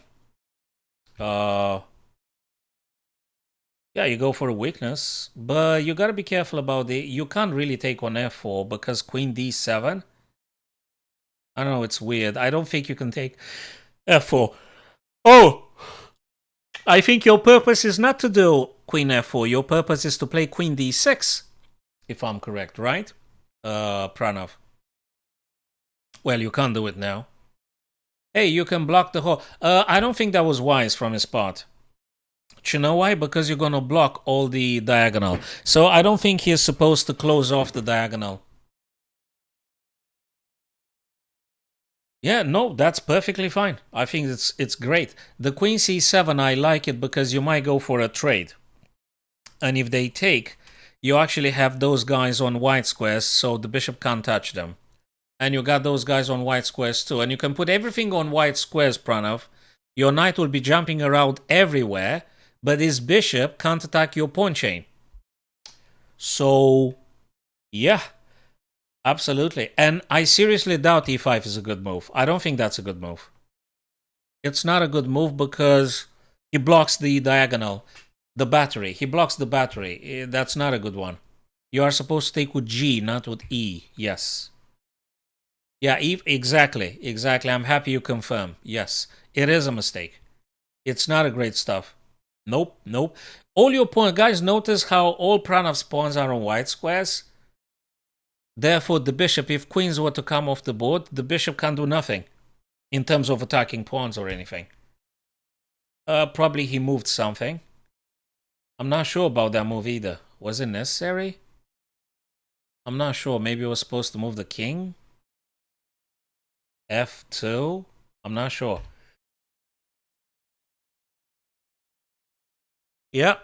Yeah, you go for a weakness, but you gotta be careful about you can't really take on f4 because queen d7. I don't know, it's weird. I don't think you can take f4. Oh! I think your purpose is not to do queen f4. Your purpose is to play queen d6, if I'm correct, right? Pranav. Well, you can't do it now. Hey, you can block the whole... I don't think that was wise from his part. You know why? Because you're going to block all the diagonal. So I don't think he's supposed to close off the diagonal. Yeah, no, that's perfectly fine. I think it's great. The queen c7, I like it because you might go for a trade. And if they take, you actually have those guys on white squares, so the bishop can't touch them. And you got those guys on white squares too. And you can put everything on white squares, Pranav. Your knight will be jumping around everywhere, but his bishop can't attack your pawn chain. So, yeah, absolutely. And I seriously doubt e5 is a good move. I don't think that's a good move. It's not a good move because he blocks the diagonal, the battery. He blocks the battery. That's not a good one. You are supposed to take with G, not with E. Yes. Yeah, exactly. I'm happy you confirm. Yes, it is a mistake. It's not a great stuff. Nope. All your pawns, guys, notice how all Pranav's pawns are on white squares. Therefore, the bishop, if queens were to come off the board, the bishop can't do nothing in terms of attacking pawns or anything. Probably he moved something. I'm not sure about that move either. Was it necessary? I'm not sure. Maybe it was supposed to move the king? F2? I'm not sure. Yeah.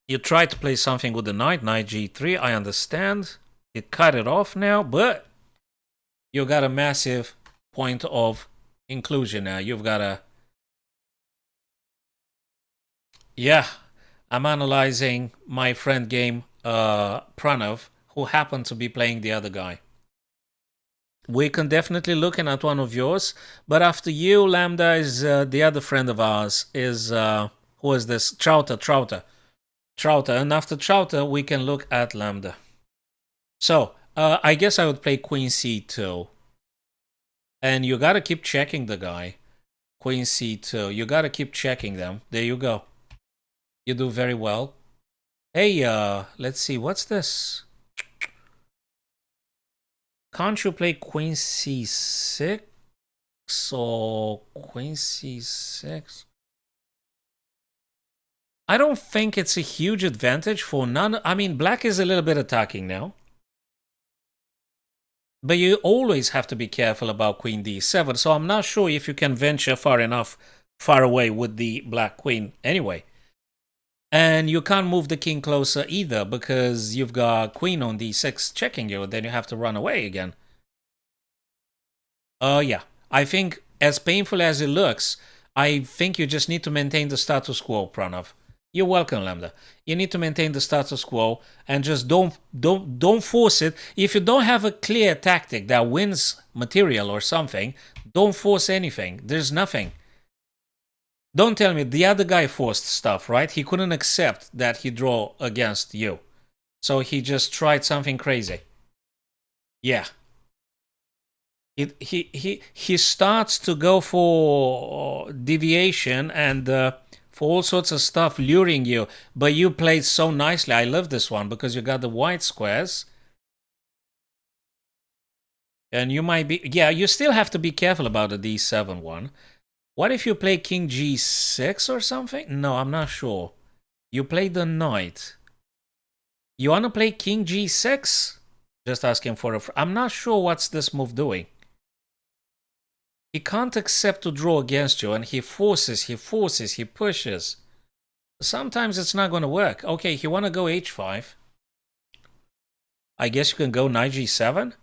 You tried to play something with the knight g3. I understand. You cut it off now, but you got a massive point of inclusion now. You've got a Yeah, I'm analyzing my friend game, Pranav, who happened to be playing the other guy. We can definitely looking at one of yours, but after you, Lambda is the other friend of ours. Is who is this? Trouter, and after Trouter, we can look at Lambda. So I guess I would play Queen C2, and you gotta keep checking the guy. Queen C2, you gotta keep checking them. There you go. You do very well. Hey, let's see, what's this? Can't you play Queen C6 or Queen C6? I don't think it's a huge advantage for none. I mean, black is a little bit attacking now. But you always have to be careful about Queen D7, so I'm not sure if you can venture far away with the black queen anyway. And you can't move the king closer either because you've got queen on D6 checking you, then you have to run away again. Yeah. I think as painful as it looks, I think you just need to maintain the status quo, Pranav. You're welcome, Lambda. You need to maintain the status quo and just don't force it. If you don't have a clear tactic that wins material or something, don't force anything. There's nothing. Don't tell me the other guy forced stuff, right? He couldn't accept that he draw against you. So he just tried something crazy. Yeah. He starts to go for deviation and for all sorts of stuff, luring you. But you played so nicely. I love this one because you got the white squares. And you might be... Yeah, you still have to be careful about the D7 one. What if you play King G6 or something? No, I'm not sure. You play the knight. You want to play King G6? Just asking for a... I'm not sure what's this move doing. He can't accept to draw against you, and he forces, he pushes. Sometimes it's not going to work. Okay, you want to go H5. I guess you can go Knight G7.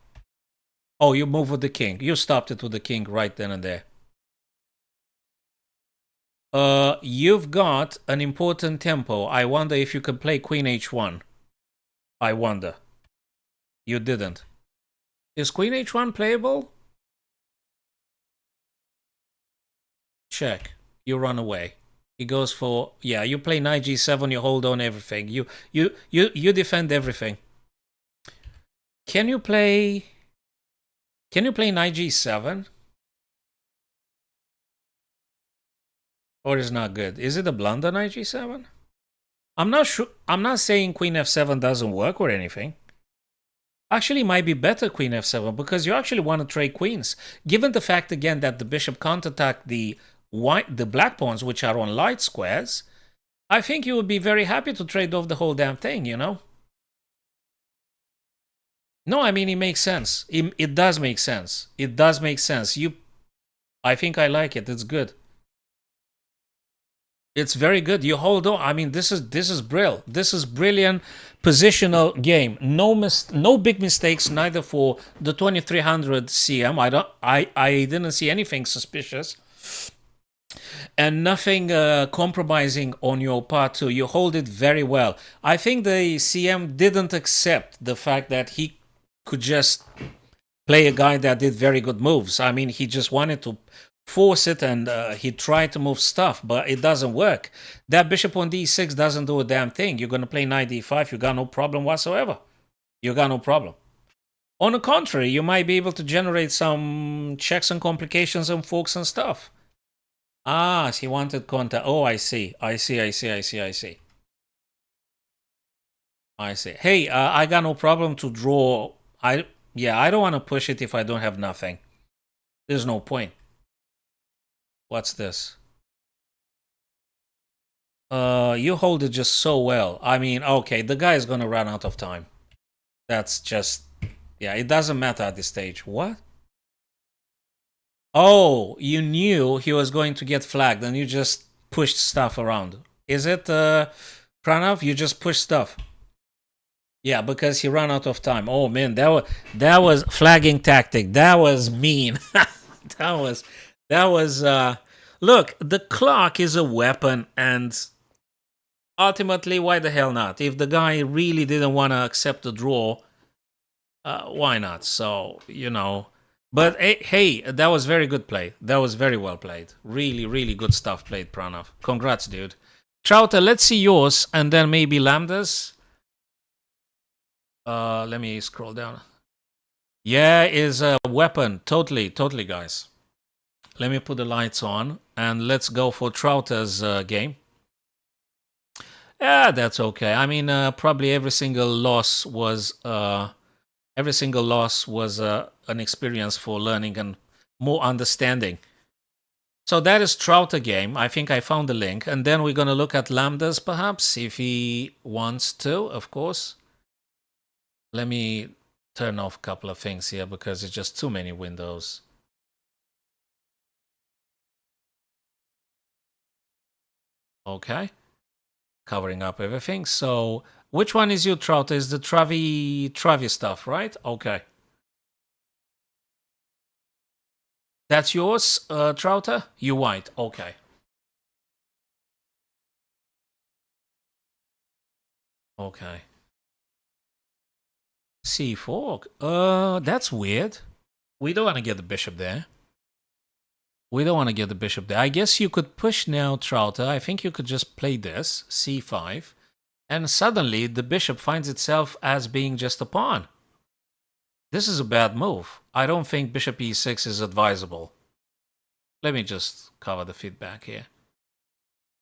Oh, you move with the king. You stopped it with the king right then and there. You've got an important tempo. I wonder if you could play Queen H1. I wonder. You didn't. Is Queen H1 playable? Check. You run away. He goes for... Yeah, you play Knight G7, you hold on everything. You defend everything. Can you play... Can you play Knight G7? Or is not good? Is it a blunder, Knight G7? I'm not sure. I'm not saying Queen F7 doesn't work or anything. Actually, might be better Queen F7 because you actually want to trade queens. Given the fact again that the bishop can't attack the black pawns which are on light squares, I think you would be very happy to trade off the whole damn thing, you know? No, I mean it makes sense. It does make sense. It does make sense. I think I like it. It's good. It's very good. You hold on. I mean, this is brilliant. This is brilliant positional game. No big mistakes neither for the 2300 CM. I didn't see anything suspicious. And nothing compromising on your part too. You hold it very well. I think the CM didn't accept the fact that he could just play a guy that did very good moves. I mean, he just wanted to force it and he tried to move stuff, but it doesn't work. That bishop on d6 doesn't do a damn thing. You're going to play knight d5, you got no problem whatsoever. You got no problem. On the contrary, you might be able to generate some checks and complications and forks and stuff. Ah, he wanted contact. Oh, I see. I see. Hey, I got no problem to draw. Yeah, I don't want to push it if I don't have nothing. There's no point. What's this? You hold it just so well. I mean, okay, the guy is gonna run out of time. That's just... Yeah, it doesn't matter at this stage. What? Oh, you knew he was going to get flagged and you just pushed stuff around. Is it, Pranav? You just pushed stuff. Yeah, because he ran out of time. Oh man, that was flagging tactic. That was mean. that was look, the clock is a weapon and ultimately, why the hell not? If the guy really didn't want to accept the draw, why not? So, you know. But hey, that was very good play. That was very well played. Really, really good stuff played, Pranav. Congrats, dude. Trouter, let's see yours, and then maybe Lambda's. Let me scroll down. Yeah, is a weapon. Totally, totally, guys. Let me put the lights on, and let's go for Trouter's game. Yeah, that's okay. I mean, probably every single loss was an experience for learning and more understanding. So that is Trouter game. I think I found the link, and then we're gonna look at Lambdas, perhaps, if he wants to, of course. Let me turn off a couple of things here because it's just too many windows. Okay. Covering up everything. So which one is your Trouter? Is the Travi stuff, right? Okay. That's yours, Trouter? You white. Okay. Okay. C4. That's weird. We don't want to get the bishop there. We don't want to get the bishop there. I guess you could push now, Trouter. I think you could just play this, c5, and suddenly the bishop finds itself as being just a pawn. This is a bad move. I don't think bishop e6 is advisable. Let me just cover the feedback here.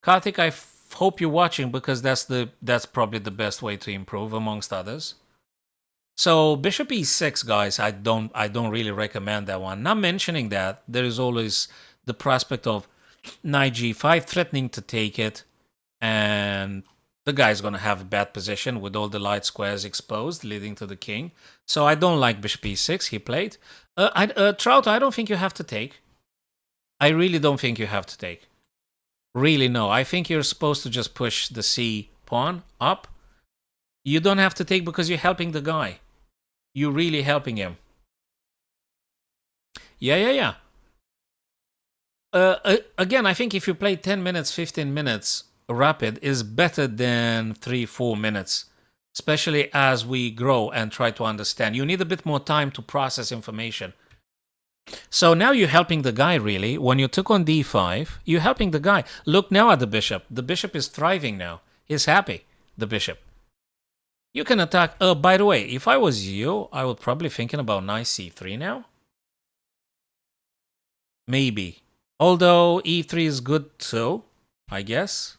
Karthik, I hope you're watching because that's probably the best way to improve amongst others. So bishop e6, guys, I don't really recommend that one. Not mentioning that there is always the prospect of knight g5 threatening to take it, and the guy's gonna have a bad position with all the light squares exposed, leading to the king. So I don't like bishop e6. He played. Trout, I don't think you have to take. I really don't think you have to take. Really, no. I think you're supposed to just push the c pawn up. You don't have to take because you're helping the guy. You're really helping him. Yeah. Again, I think if you play 10 minutes, 15 minutes rapid is better than 3-4 minutes, especially as we grow and try to understand. You need a bit more time to process information. So now you're helping the guy, really. When you took on d5, you're helping the guy. Look now at the bishop. The bishop is thriving now. He's happy, the bishop. You can attack. By the way, if I was you, I would probably thinking about knight c3 now. Maybe. Although e3 is good too, I guess.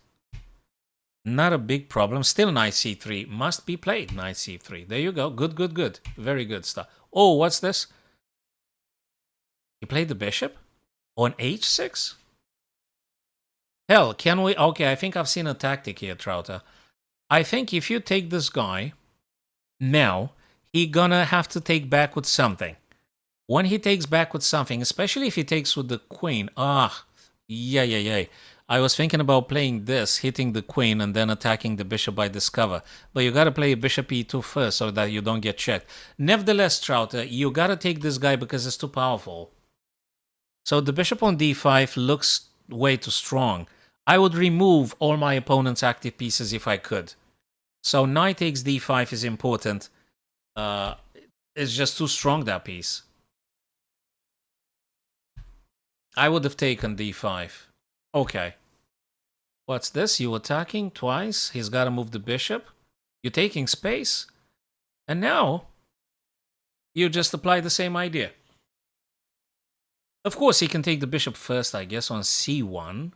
Not a big problem. Still knight c3 must be played. Knight c3. There you go. Good. Very good stuff. Oh, what's this? He played the bishop on h6? Hell, can we? Okay, I think I've seen a tactic here, Trouter. I think if you take this guy, now, he gonna have to take back with something. When he takes back with something, especially if he takes with the queen, yeah. I was thinking about playing this, hitting the queen, and then attacking the bishop by discover. But you gotta play bishop e2 first so that you don't get checked. Nevertheless, Trouter, you gotta take this guy because it's too powerful. So the bishop on d5 looks way too strong. I would remove all my opponent's active pieces if I could. So knight takes d5 is important. It's just too strong, that piece. I would have taken d5. Okay. What's this? You attacking twice? He's got to move the bishop. You're taking space. And now, you just apply the same idea. Of course, he can take the bishop first, I guess, on c1.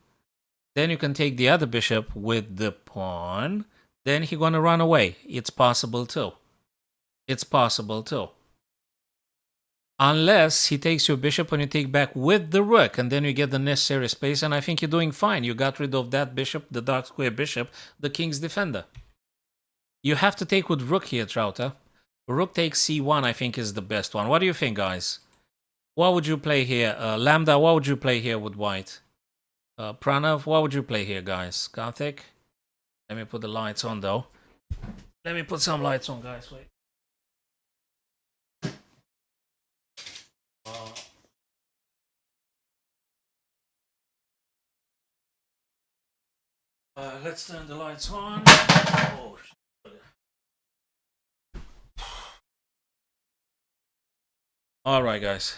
Then you can take the other bishop with the pawn. Then he's gonna run away. It's possible too. Unless he takes your bishop and you take back with the rook, and then you get the necessary space, and I think you're doing fine. You got rid of that bishop, the dark square bishop, the king's defender. You have to take with rook here, Trouter. Rook takes c1, I think, is the best one. What do you think, guys? What would you play here? Lambda, what would you play here with white? Pranav, what would you play here, guys? Karthik? Let me put the lights on, though. Let me put some lights on, guys. Wait. let's turn the lights on. Oh, all right, guys.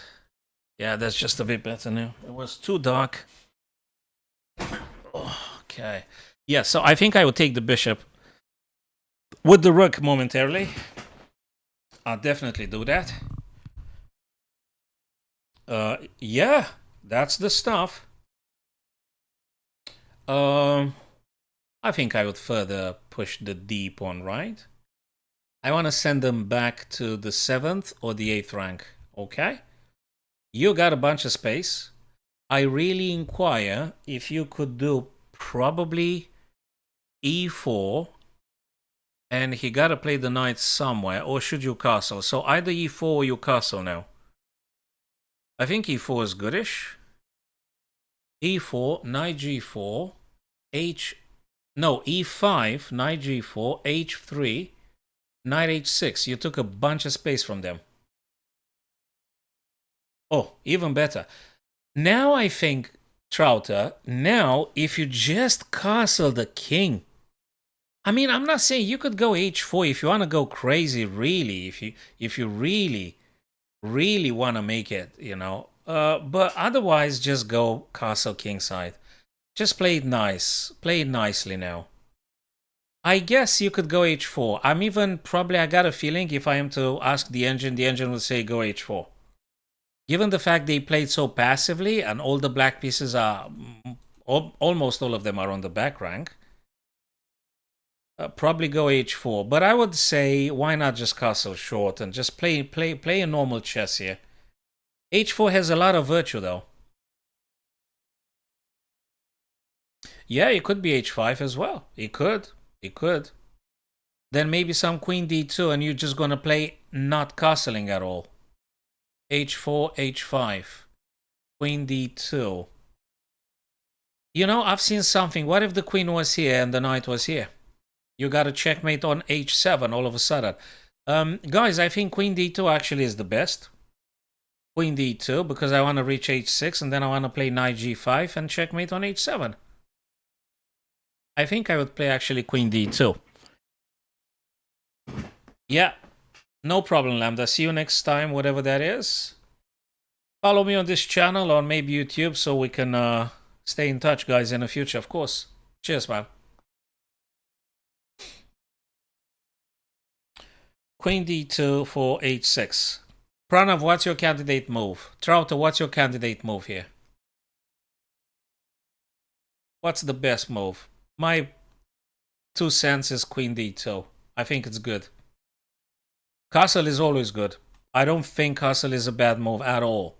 Yeah, that's just a bit better now. It was too dark. Okay. Yeah, so I think I will take the bishop with the rook momentarily. I'll definitely do that. Yeah, that's the stuff. I think I would further push the d pawn, right? I want to send them back to the 7th or the 8th rank, okay? You got a bunch of space. I really inquire if you could do probably e4, and he got to play the knight somewhere, or should you castle? So either e4 or you castle now. I think e4 is goodish. e4, knight g4, e5, knight g4, h3, knight h6. You took a bunch of space from them. Oh, even better. Now I think, Trouter, now if you just castle the king, I mean, I'm not saying you could go h4 if you want to go crazy, really, if you really want to make it, you know. But otherwise, just go castle kingside. Just play it nice. Play it nicely now. I guess you could go h4. I got a feeling if I am to ask the engine will say go h4. Given the fact they played so passively and all the black pieces are, almost all of them are on the back rank, probably go h4. But I would say, why not just castle short and just play a normal chess here. h4 has a lot of virtue though. Yeah, it could be h5 as well. It could. Then maybe some queen d2 and you're just going to play not castling at all. h4, h5, queen d2. You know, I've seen something. What if the queen was here and the knight was here? You got a checkmate on h7 all of a sudden. Guys, I think queen d2 actually is the best. Queen d2, because I want to reach h6 and then I want to play knight g5 and checkmate on h7. I think I would play actually queen d2. Yeah, no problem, Lambda. See you next time, whatever that is. Follow me on this channel or maybe YouTube so we can stay in touch, guys, in the future, of course. Cheers, man. Queen d2 for h6. Pranav, what's your candidate move? Trouter, what's your candidate move here? What's the best move? My 2 cents is queen d2. I think it's good. Castle is always good. I don't think castle is a bad move at all.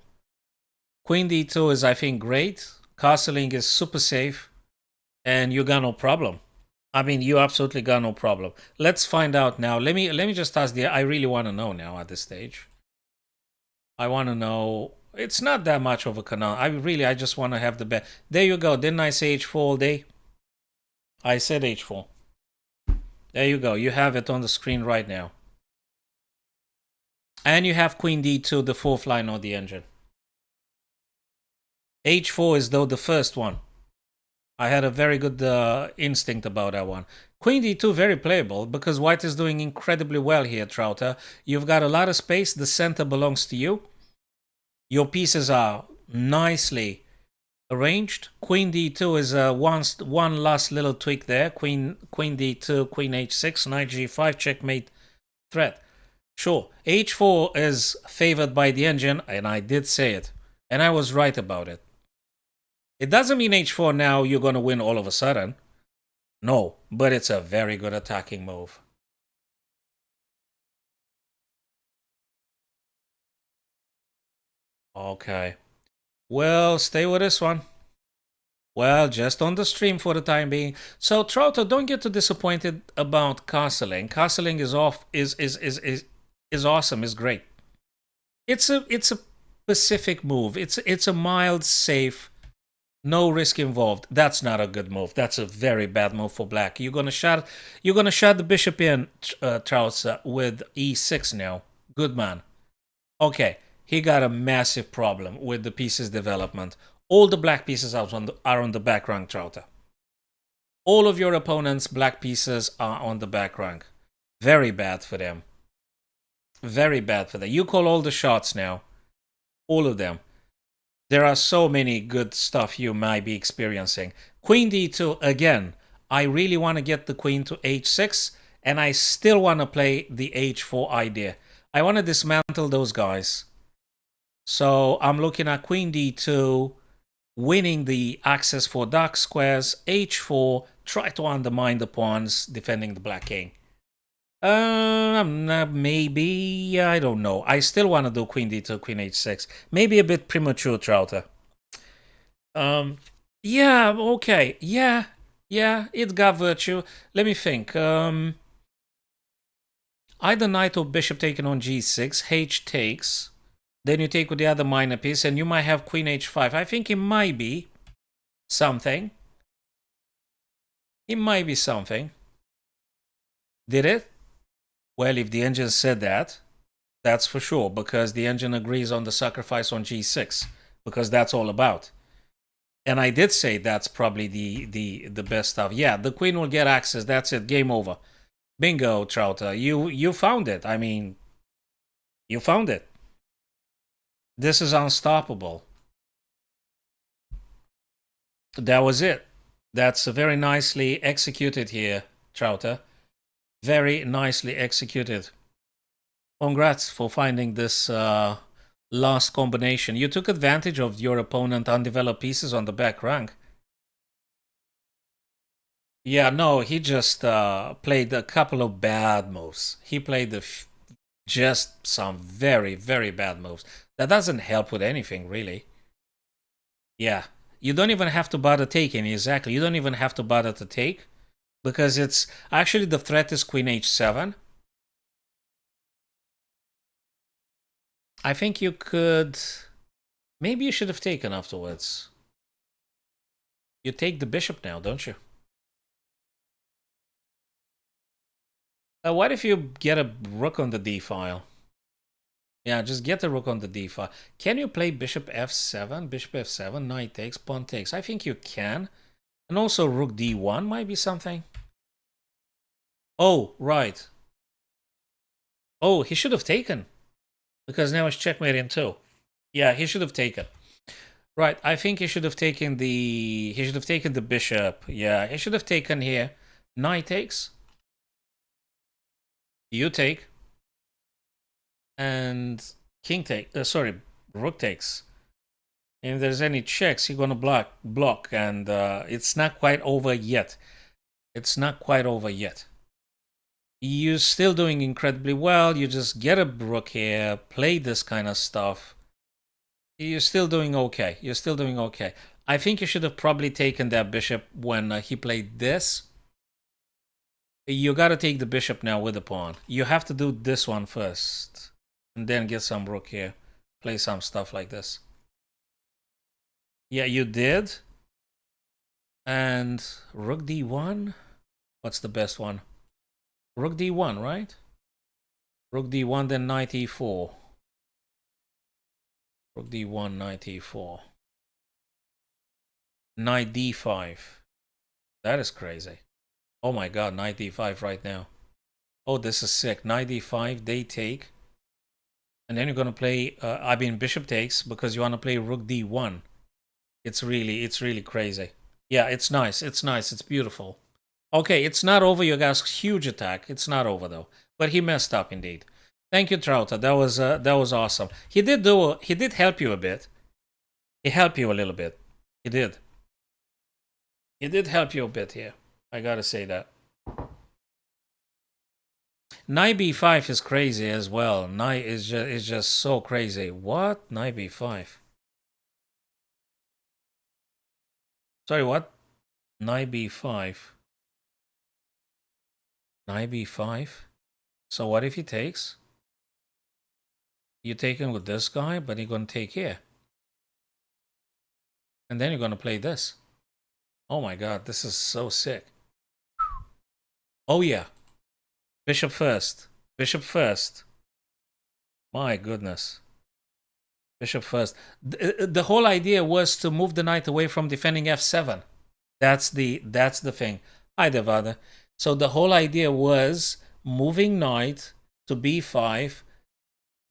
Queen d2 is, I think, great. Castling is super safe. And you got no problem. I mean, you absolutely got no problem. Let's find out now. Let me just ask I really want to know now at this stage. I want to know. It's not that much of a canal. I just want to have the bet. There you go. Didn't I say h4 all day? I said h4. There you go. You have it on the screen right now. And you have queen d2, the 4th line on the engine. h4 is though the first one. I had a very good instinct about that one. Queen d2 very playable because white is doing incredibly well here, Trouter. You've got a lot of space. The center belongs to you. Your pieces are nicely arranged. Queen d2 is one last little tweak there. Queen d2, queen h6, knight g5, checkmate threat. Sure, h4 is favored by the engine, and I did say it. And I was right about it. It doesn't mean h4 now you're going to win all of a sudden. No, but it's a very good attacking move. Okay. Well, stay with this one. Well, just on the stream for the time being. So, Trouter, don't get too disappointed about castling. Castling is awesome, is great. It's a specific move. It's a mild, safe, no risk involved. That's not a good move. That's a very bad move for black. You're gonna shut the bishop in, Trouter, with e6 now. Good man. Okay, he got a massive problem with the pieces development. All the black pieces are on the back rank, Trouter. All of your opponent's black pieces are on the back rank. Very bad for them. Very bad for them. You call all the shots now. All of them. There are so many good stuff you might be experiencing. Queen d2, again, I really want to get the queen to h6, and I still want to play the h4 idea. I want to dismantle those guys. So I'm looking at queen d2, winning the access for dark squares, h4, try to undermine the pawns, defending the black king. Maybe, I don't know. I still want to do queen d2, queen h6. Maybe a bit premature, Trouter. Yeah, okay. Yeah, it got virtue. Let me think. Either knight or bishop taken on g6, h takes. Then you take with the other minor piece, and you might have queen h5. I think it might be something. It might be something. Did it? Well, if the engine said that, that's for sure, because the engine agrees on the sacrifice on g6, because that's all about. And I did say that's probably the best stuff. Yeah, the queen will get access. That's it. Game over. Bingo, Trouter. You found it. I mean, you found it. This is unstoppable. That was it. That's very nicely executed here, Trouter. Very nicely executed. Congrats for finding this last combination. You took advantage of your opponent's undeveloped pieces on the back rank. Yeah, no, he just played a couple of bad moves. He played just some very, very bad moves. That doesn't help with anything, really. Yeah, you don't even have to bother taking, exactly. You don't even have to bother to take, because it's actually the threat is queen h7. I think you could... Maybe you should have taken afterwards. You take the bishop now, don't you? What if you get a rook on the d file? Yeah, just get the rook on the d file. Can you play bishop f7? Bishop f7, knight takes, pawn takes. I think you can. And also rook d1 might be something. Oh, right. Oh, he should have taken. Because now it's checkmating too. Yeah, he should have taken. Right, I think he should have taken the... He should have taken the bishop. Yeah, he should have taken here. Knight takes. You take. And king take. Sorry, rook takes. And if there's any checks, you're going to block. And it's not quite over yet. It's not quite over yet. You're still doing incredibly well. You just get a rook here, play this kind of stuff. You're still doing okay. You're still doing okay. I think you should have probably taken that bishop when he played this. You got to take the bishop now with the pawn. You have to do this one first. And then get some rook here. Play some stuff like this. Yeah, you did. And rook d1? What's the best one? Rook d1, right? Rook d1, then knight e4. Rook d1, knight e4. Knight d5. That is crazy. Oh my god, knight d5 right now. Oh, this is sick. Knight d5, they take. And then you're going to play, bishop takes, because you want to play rook d1. It's really crazy. Yeah, it's nice. It's nice. It's beautiful. Okay, it's not over. You guys, huge attack. It's not over though. But he messed up indeed. Thank you, Trouter. That was awesome. He did help you a bit. He helped you a little bit. He did. He did help you a bit here. I gotta say that. Knight b5 is crazy as well. Knight is just so crazy. What? Knight b5. Sorry, what? Knight b5. Knight b5. So what if he takes? You take him with this guy, but you're going to take here. And then you're going to play this. Oh my god, this is so sick. Oh yeah. Bishop first. Bishop first. My goodness. Bishop first. The whole idea was to move the knight away from defending f7. That's the thing. Hi, Devada. So the whole idea was moving knight to b5,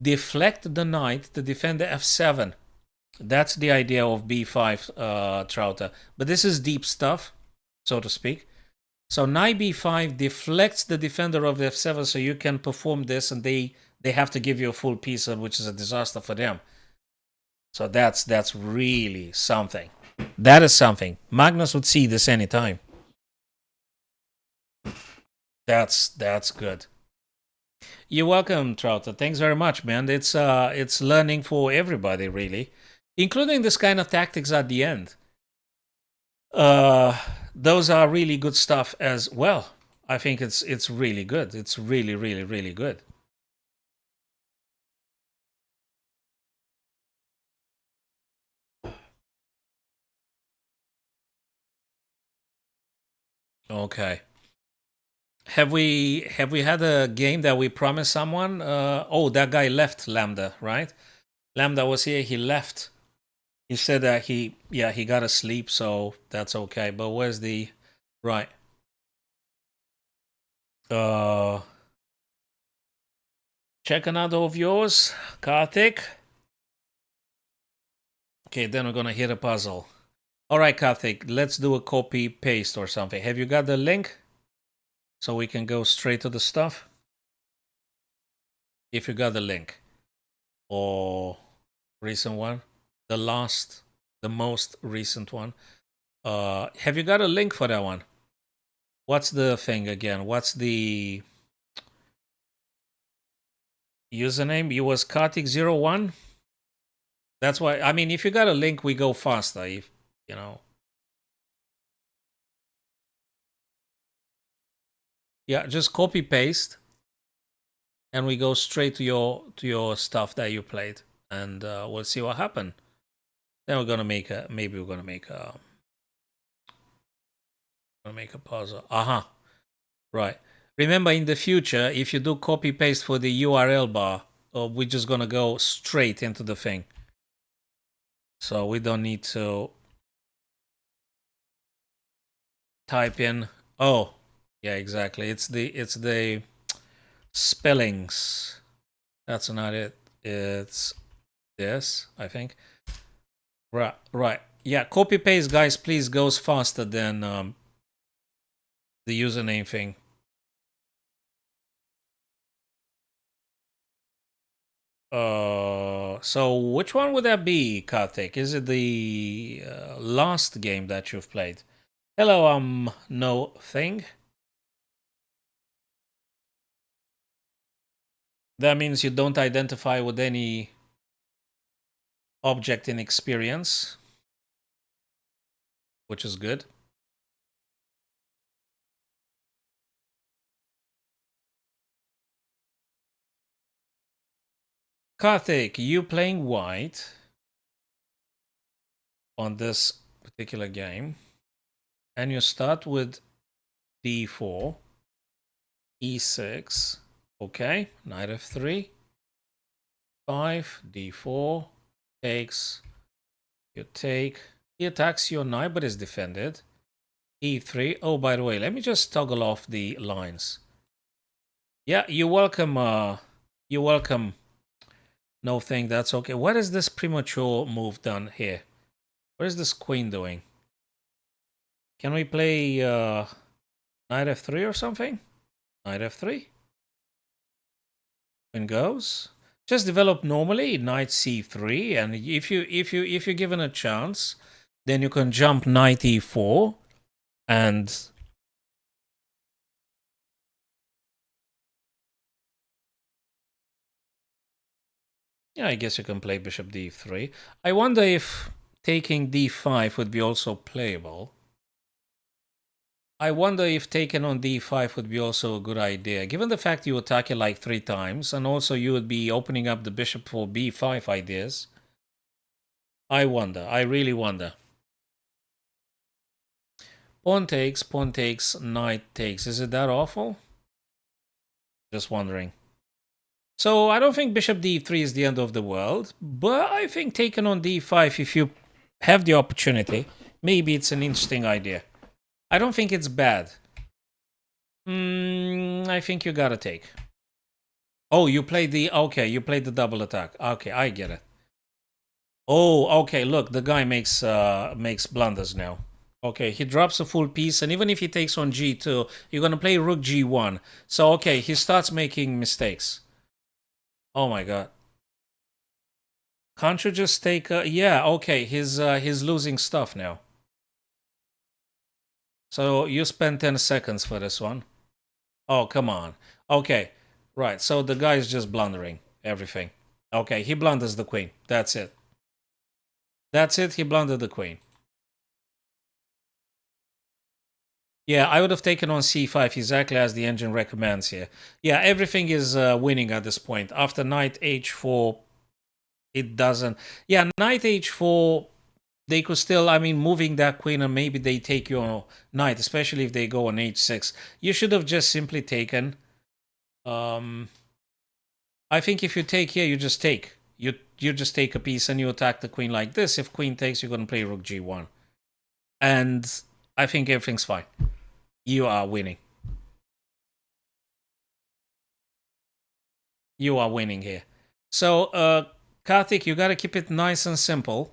deflect the knight to defend the f7. That's the idea of b5, Trouter. But this is deep stuff, so to speak. So knight b5 deflects the defender of f7, so you can perform this, and they have to give you a full piece, which is a disaster for them. So that's really something. That is something. Magnus would see this anytime. That's good. You're welcome, Trouter. Thanks very much, man. It's learning for everybody, really, including this kind of tactics at the end. Those are really good stuff as well. I think it's really good. It's really, really, really good. Okay. Have we had a game that we promised someone? Oh, that guy left Lambda, right? Lambda was here. He left. He said that he got to sleep, so that's okay. But where's the right? Check another of yours, Karthik. Okay, then we're gonna hit a puzzle. All right, Karthik, let's do a copy paste or something. Have you got the link? So we can go straight to the stuff. If you got the link, or recent one, the most recent one. Have you got a link for that one? What's the thing again? What's the username? You was Kartik01? That's why, I mean, if you got a link, we go faster. If you know. Yeah, just copy paste, and we go straight to your stuff that you played, and we'll see what happened. Then we're gonna make a puzzle. Right. Remember, in the future, if you do copy paste for the URL bar, we're just gonna go straight into the thing. So we don't need to type in. Oh, yeah, exactly. It's the spellings. That's not it. It's this, I think. Right. Yeah, copy paste, guys, please, goes faster than the username thing. So which one would that be, Karthik? Is it the last game that you've played? Hello, no thing. That means you don't identify with any object in experience, which is good. Karthik, you playing white on this particular game, and you start with d4, e6, okay, knight f3, 5, d4, takes, you take, he attacks your knight but is defended, e3. Oh, by the way, let me just toggle off the lines. Yeah, you're welcome, no thing, that's okay. What is this premature move done here? What is this queen doing? Can we play knight f3 or something? Knight f3. Queen goes. Just develop normally knight c3, and if you're given a chance, then you can jump knight e4, and yeah, I guess you can play bishop d3. I wonder if taking d5 would be also playable. I wonder if taking on d5 would be also a good idea, given the fact you attack it like 3 times, and also you would be opening up the bishop for b5 ideas. I wonder. I really wonder. Pawn takes, knight takes. Is it that awful? Just wondering. So I don't think bishop d3 is the end of the world, but I think taking on d5, if you have the opportunity, maybe it's an interesting idea. I don't think it's bad. I think you gotta take. Oh, you played the... Okay, you played the double attack. Okay, I get it. Oh, okay, look, the guy makes blunders now. Okay, he drops a full piece, and even if he takes on G2, you're gonna play Rook G1. So, okay, he starts making mistakes. Oh my god. Can't you just take... yeah, okay, he's losing stuff now. So, you spend 10 seconds for this one. Oh, come on. Okay, right, so the guy is just blundering everything. Okay, he blunders the queen. That's it. That's it, he blundered the queen. Yeah, I would have taken on c5 exactly as the engine recommends here. Yeah, everything is winning at this point. After knight h4, it doesn't... Yeah, knight h4, they could still, I mean, moving that queen and maybe they take your knight, especially if they go on h6. You should have just simply taken. I think if you take here, you just take. You just take a piece and you attack the queen like this. If queen takes, you're going to play rook g1. And I think everything's fine. You are winning. You are winning here. So, Karthik, you gotta keep it nice and simple.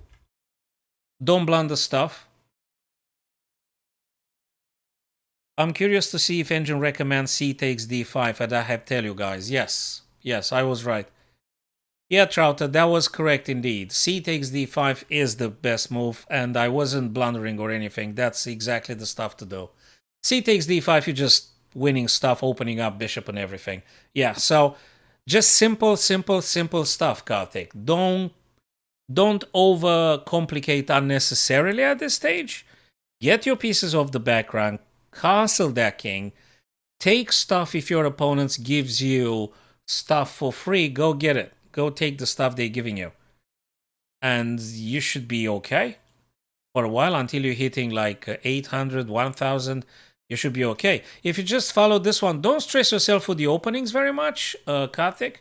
Don't blunder stuff. I'm curious to see if engine recommends c takes d5, and I have to tell you guys, yes. Yes, I was right. Yeah, Trouter, that was correct indeed. C takes d5 is the best move, and I wasn't blundering or anything. That's exactly the stuff to do. C takes d5, you're just winning stuff, opening up bishop and everything. Yeah, so just simple stuff, Karthik. Don't overcomplicate unnecessarily at this stage. Get your pieces off the background, castle that king, take stuff if your opponent gives you stuff for free, go get it. Go take the stuff they're giving you. And you should be okay for a while until you're hitting like 800, 1000. You should be okay. If you just follow this one, don't stress yourself with the openings very much, Karthik.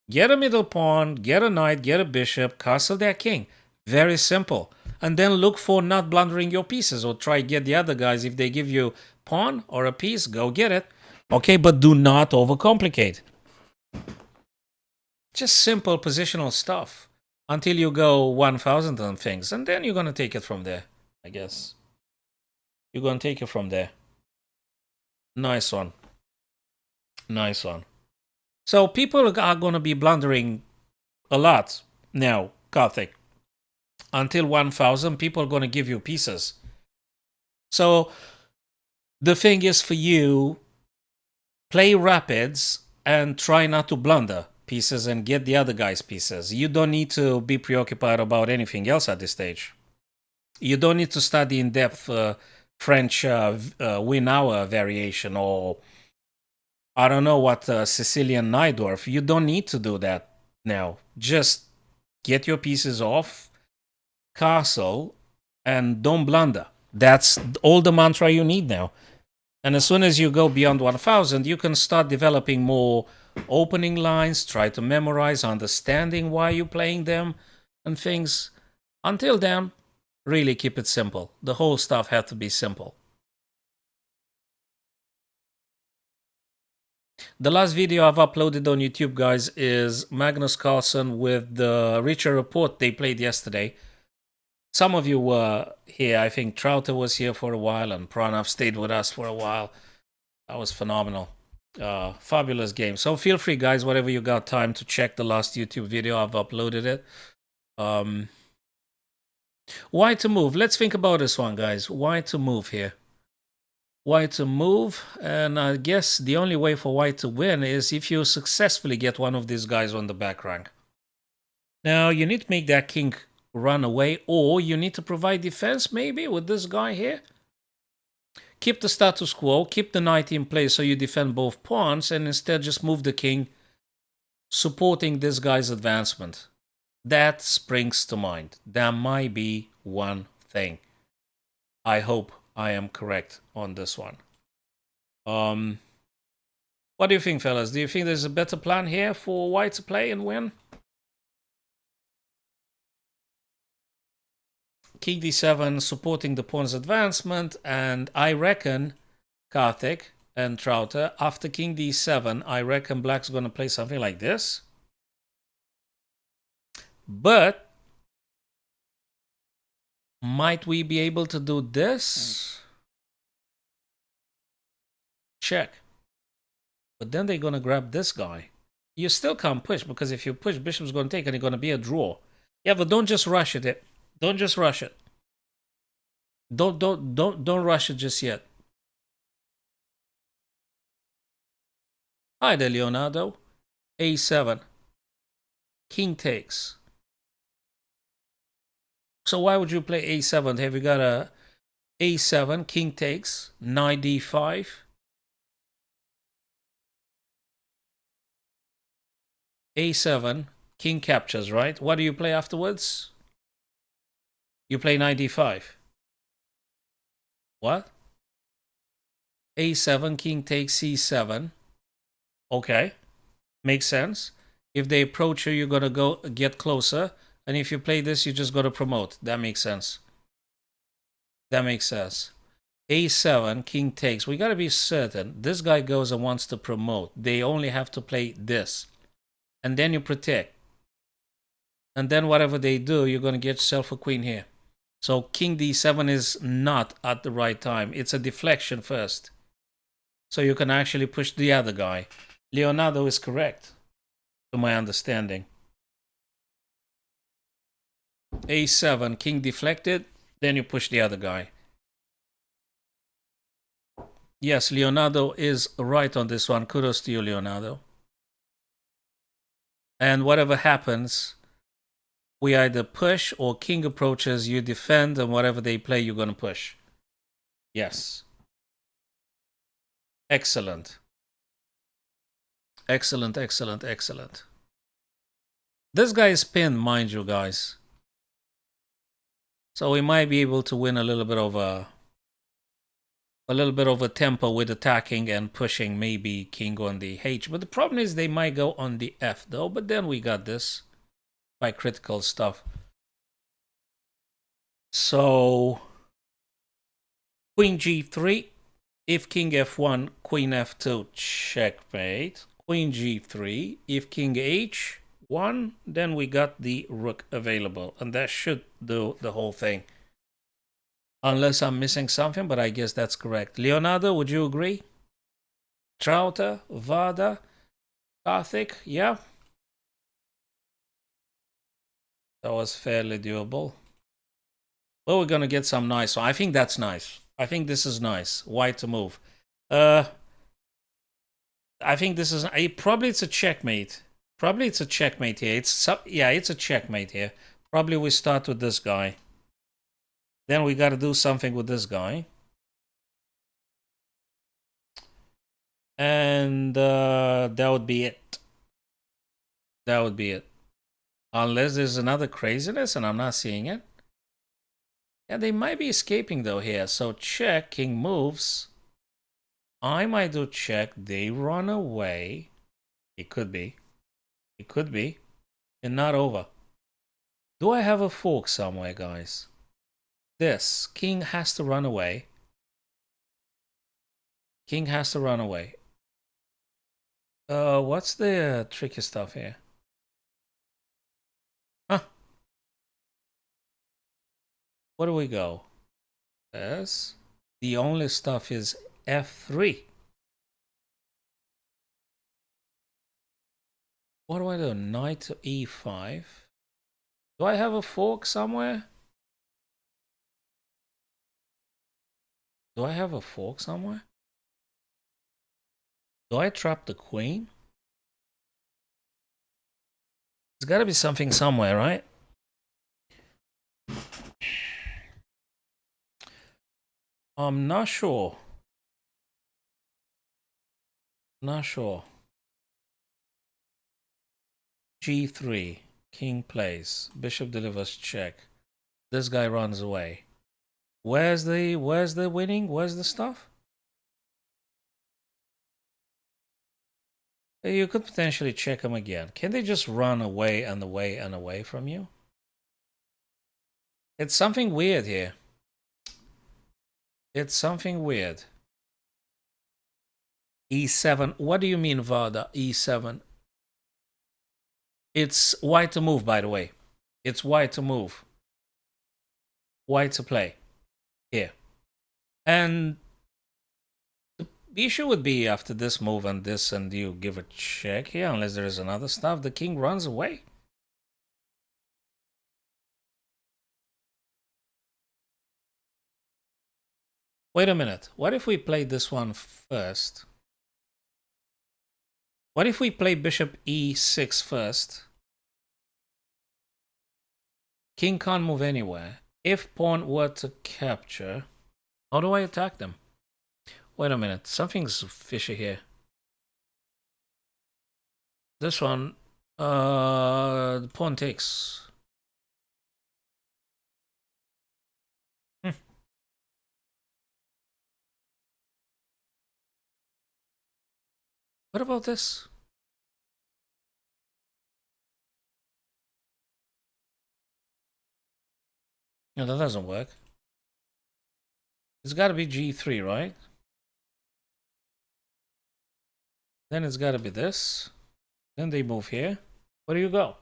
Get a middle pawn, get a knight, get a bishop, castle that king. Very simple. And then look for not blundering your pieces or try get the other guys. If they give you pawn or a piece, go get it. Okay, but do not overcomplicate. Just simple positional stuff until you go 1000 and things. And then you're going to take it from there, I guess. You're going to take it from there. Nice one. Nice one. So people are going to be blundering a lot now, Karthik. Until 1000, people are going to give you pieces. So the thing is for you, play rapids and try not to blunder pieces and get the other guy's pieces. You don't need to be preoccupied about anything else at this stage. You don't need to study in depth French win hour variation or I don't know what Sicilian Najdorf. You don't need to do that now. Just get your pieces off, castle, and don't blunder. That's all the mantra you need now. And as soon as you go beyond 1000, you can start developing more opening lines, try to memorize, understanding why you're playing them and things. Until then, really keep it simple. The whole stuff has to be simple. The last video I've uploaded on YouTube, guys, is Magnus Carlsen with the Richer Report they played yesterday. Some of you were here. I think Trouter was here for a while and Pranav stayed with us for a while. That was phenomenal. Fabulous game. So feel free, guys, whatever you got time to check the last YouTube video. I've uploaded it. Why to move? Let's think about this one, guys. Why to move here? White to move, and I guess the only way for white to win is if you successfully get one of these guys on the back rank. Now, you need to make that king run away, or you need to provide defense, maybe, with this guy here. Keep the status quo, keep the knight in place so you defend both pawns, and instead just move the king, supporting this guy's advancement. That springs to mind. That might be one thing. I hope I am correct on this one. What do you think, fellas? Do you think there's a better plan here for white to play and win? King d7 supporting the pawn's advancement, and I reckon, Karthik, and Trouter. After king d7, I reckon black's going to play something like this. But might we be able to do this? Check. But then they're going to grab this guy. You still can't push, because if you push, bishop's going to take and it's going to be a draw. Yeah, but don't just rush it. Don't just rush it. Don't rush it just yet. Hi there, Leonardo. A7. King takes. So why would you play A7? Have you got a A7, king takes, knight D5? A7, king captures, right? What do you play afterwards? You play knight D5. What? A7, king takes C7. Okay, makes sense. If they approach you, you're gonna go get closer. And if you play this, you just gotta promote. That makes sense. That makes sense. A7, king takes. We gotta be certain. This guy goes and wants to promote. They only have to play this. And then you protect. And then whatever they do, you're gonna get yourself a queen here. So king d7 is not at the right time. It's a deflection first. So you can actually push the other guy. Leonardo is correct, to my understanding. A7, king deflected, then you push the other guy. Yes, Leonardo is right on this one. Kudos to you, Leonardo. And whatever happens, we either push or king approaches, you defend, and whatever they play, you're going to push. Yes. Excellent. Excellent, excellent, excellent. This guy is pinned, mind you, guys. So we might be able to win a little bit of a tempo with attacking and pushing, maybe king on the H. But the problem is they might go on the F though. But then we got this by critical stuff. So queen G3. If king F1, queen F2, checkmate. Queen G3. If king H1, then we got the rook available. And that should do the whole thing. Unless I'm missing something, but I guess that's correct. Leonardo, would you agree? Trouter, Vada, Karthik, yeah? That was fairly doable. Well, we're going to get some nice one. I think that's nice. I think this is nice. White to move. I think this is... probably it's a checkmate. Probably it's a checkmate here. Yeah, it's a checkmate here. Probably we start with this guy. Then we got to do something with this guy. And that would be it. That would be it. Unless there's another craziness and I'm not seeing it. Yeah, they might be escaping though here. So check, king moves. I might do check. They run away. It could be. It could be. And not over. Do I have a fork somewhere, guys? This. King has to run away. King has to run away. What's the tricky stuff here? Huh. Where do we go? Yes. The only stuff is F3. What do I do? Knight to E5. Do I have a fork somewhere? Do I have a fork somewhere? Do I trap the queen? There's got to be something somewhere, right? I'm not sure. Not sure. G3. King plays. Bishop delivers check. This guy runs away. Where's the winning? Where's the stuff? You could potentially check him again. Can they just run away and away and away from you? It's something weird here. It's something weird. E7. What do you mean, Vada? E7. It's white to move, by the way. It's white to move. White to play. Here. And the issue would be after this move and this, and you give a check here, unless there is another stuff, the king runs away. Wait a minute. What if we play this one first? What if we play bishop e6 first? King can't move anywhere. If pawn were to capture, how do I attack them? Wait a minute. Something's fishy here. This one, the pawn takes. What about this? No, that doesn't work. It's got to be g3, right? Then it's got to be this. Then they move here. Where do you go?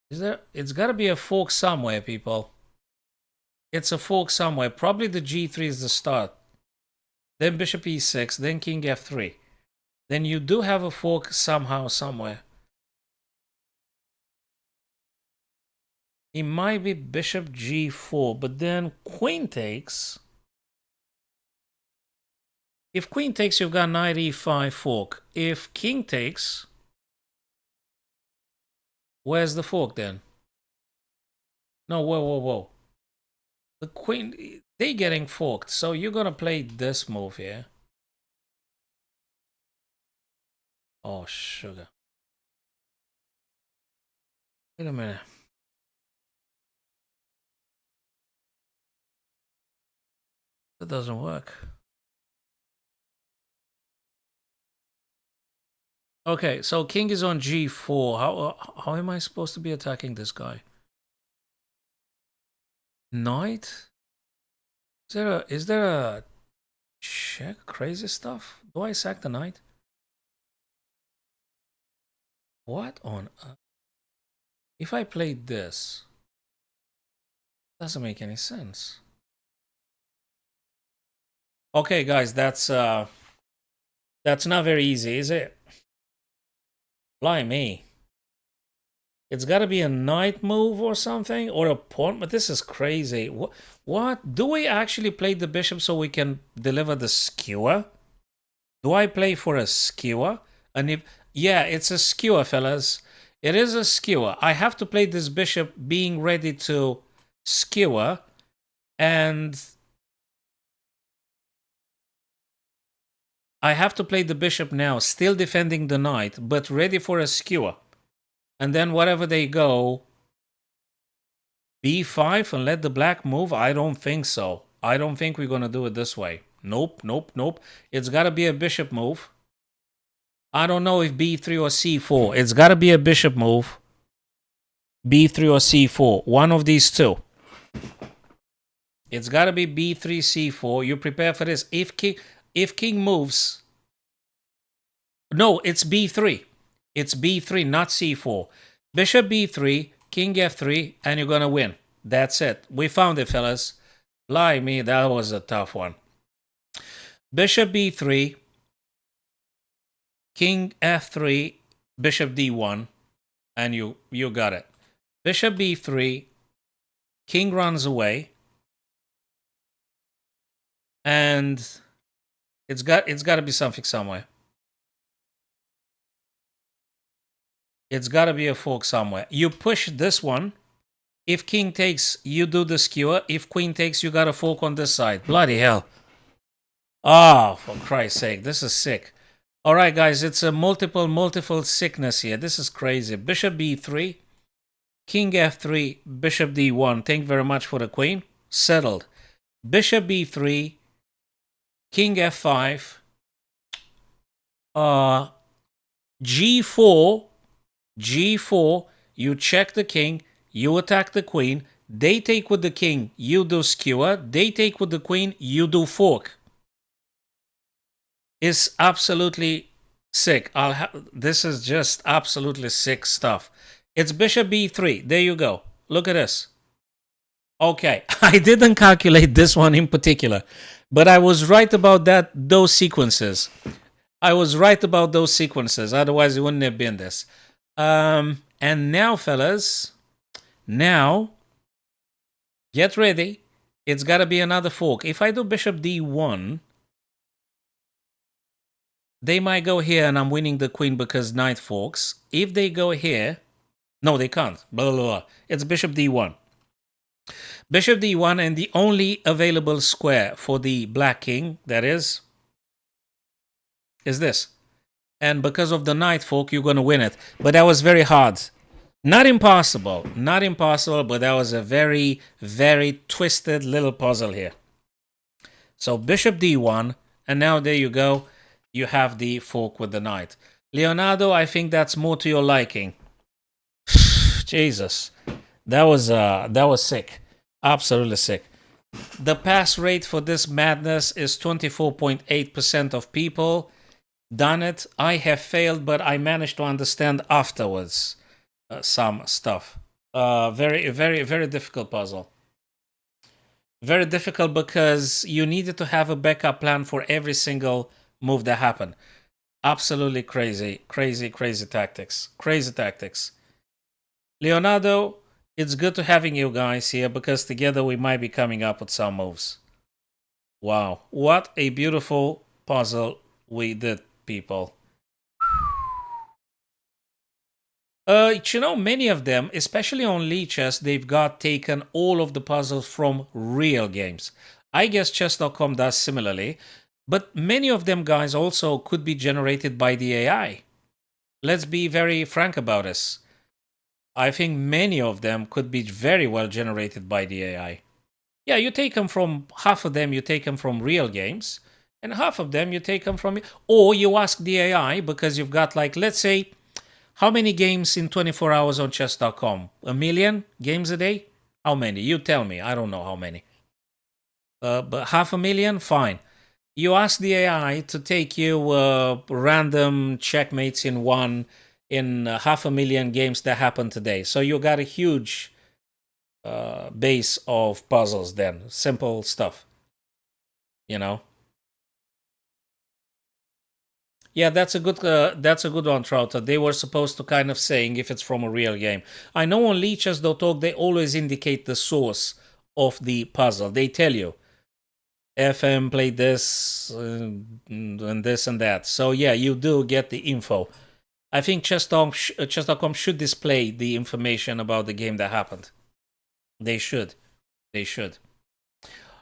Is there? It's got to be a fork somewhere, people. It's a fork somewhere. Probably the g3 is the start. Then bishop e6. Then king f3. Then you do have a fork somehow, somewhere. It might be bishop g4, but then queen takes. If queen takes, you've got knight e5 fork. If king takes, where's the fork then? No, whoa. The queen, they're getting forked. So you're going to play this move here. Oh, sugar. Wait a minute. That doesn't work. Okay, so king is on g4. How am I supposed to be attacking this guy? Knight? Is there a check? Crazy stuff? Do I sack the knight? What on earth? If I played this, doesn't make any sense. Okay, guys, that's not very easy, is it? Blimey. It's got to be a knight move or something, or a pawn. But this is crazy. What? Do we actually play the bishop so we can deliver the skewer? Do I play for a skewer? And if yeah, it's a skewer, fellas. It is a skewer. I have to play this bishop being ready to skewer, and I have to play the bishop now, still defending the knight, but ready for a skewer. And then whatever they go, b5 and let the black move? I don't think so. I don't think we're going to do it this way. Nope. It's got to be a bishop move. I don't know if b3 or c4. It's got to be a bishop move. b3 or c4. One of these two. It's got to be b3, c4. You prepare for this. If king moves... No, it's b3. It's b3, not c4. Bishop b3, king f3, and you're going to win. That's it. We found it, fellas. Blimey, that was a tough one. Bishop b3, king f3, bishop d1, and you got it. Bishop b3, king runs away, and it's got to be something somewhere. It's got to be a fork somewhere. You push this one. If king takes, you do the skewer. If queen takes, you got a fork on this side. Bloody hell. Oh, for Christ's sake. This is sick. All right, guys. It's a multiple sickness here. This is crazy. Bishop b3. King f3. Bishop d1. Thank you very much for the queen. Settled. Bishop b3. King f5. G4. G4, you check the king, you attack the queen, they take with the king, you do skewer, they take with the queen, you do fork. It's absolutely sick. This is just absolutely sick stuff. It's bishop b3. There you go. Look at this. Okay, I didn't calculate this one in particular, but I was right about those sequences. Otherwise, it wouldn't have been this. And now, fellas, get ready. It's got to be another fork. If I do bishop d1, they might go here and I'm winning the queen because knight forks. If they go here, no, they can't. Blah, blah, blah. It's bishop d1. Bishop d1, and the only available square for the black king, that is this. And because of the knight fork, you're going to win it. But that was very hard. Not impossible, but that was a very, very twisted little puzzle here. So bishop d1, and now there you go. You have the fork with the knight. Leonardo, I think that's more to your liking. Jesus, that was sick. Absolutely sick. The pass rate for this madness is 24.8% of people done it. I have failed, but I managed to understand afterwards some stuff. Very, very, very difficult puzzle. Very difficult because you needed to have a backup plan for every single move that happened. Absolutely crazy, crazy, crazy tactics. Crazy tactics. Leonardo, it's good to having you guys here because together we might be coming up with some moves. Wow, what a beautiful puzzle we did, people. You know, many of them, especially on Lichess, they've got taken all of the puzzles from real games. I guess chess.com does similarly, but many of them, guys, also could be generated by the AI. Let's be very frank about this. I think many of them could be very well generated by the AI. Yeah, you take them from, half of them you take them from real games, and half of them you take them from, or you ask the AI because you've got, like, let's say, how many games in 24 hours on chess.com? 1 million games a day? How many? You tell me. I don't know how many. But 500,000? Fine. You ask the AI to take you random checkmates in 500,000 games that happen today. So you got a huge base of puzzles then. Simple stuff. You know? Yeah, that's a good one, Trouter. They were supposed to kind of saying if it's from a real game. I know on Lichess.org they always indicate the source of the puzzle. They tell you, FM played this and this and that. So yeah, you do get the info. I think chess.com should display the information about the game that happened. They should. They should.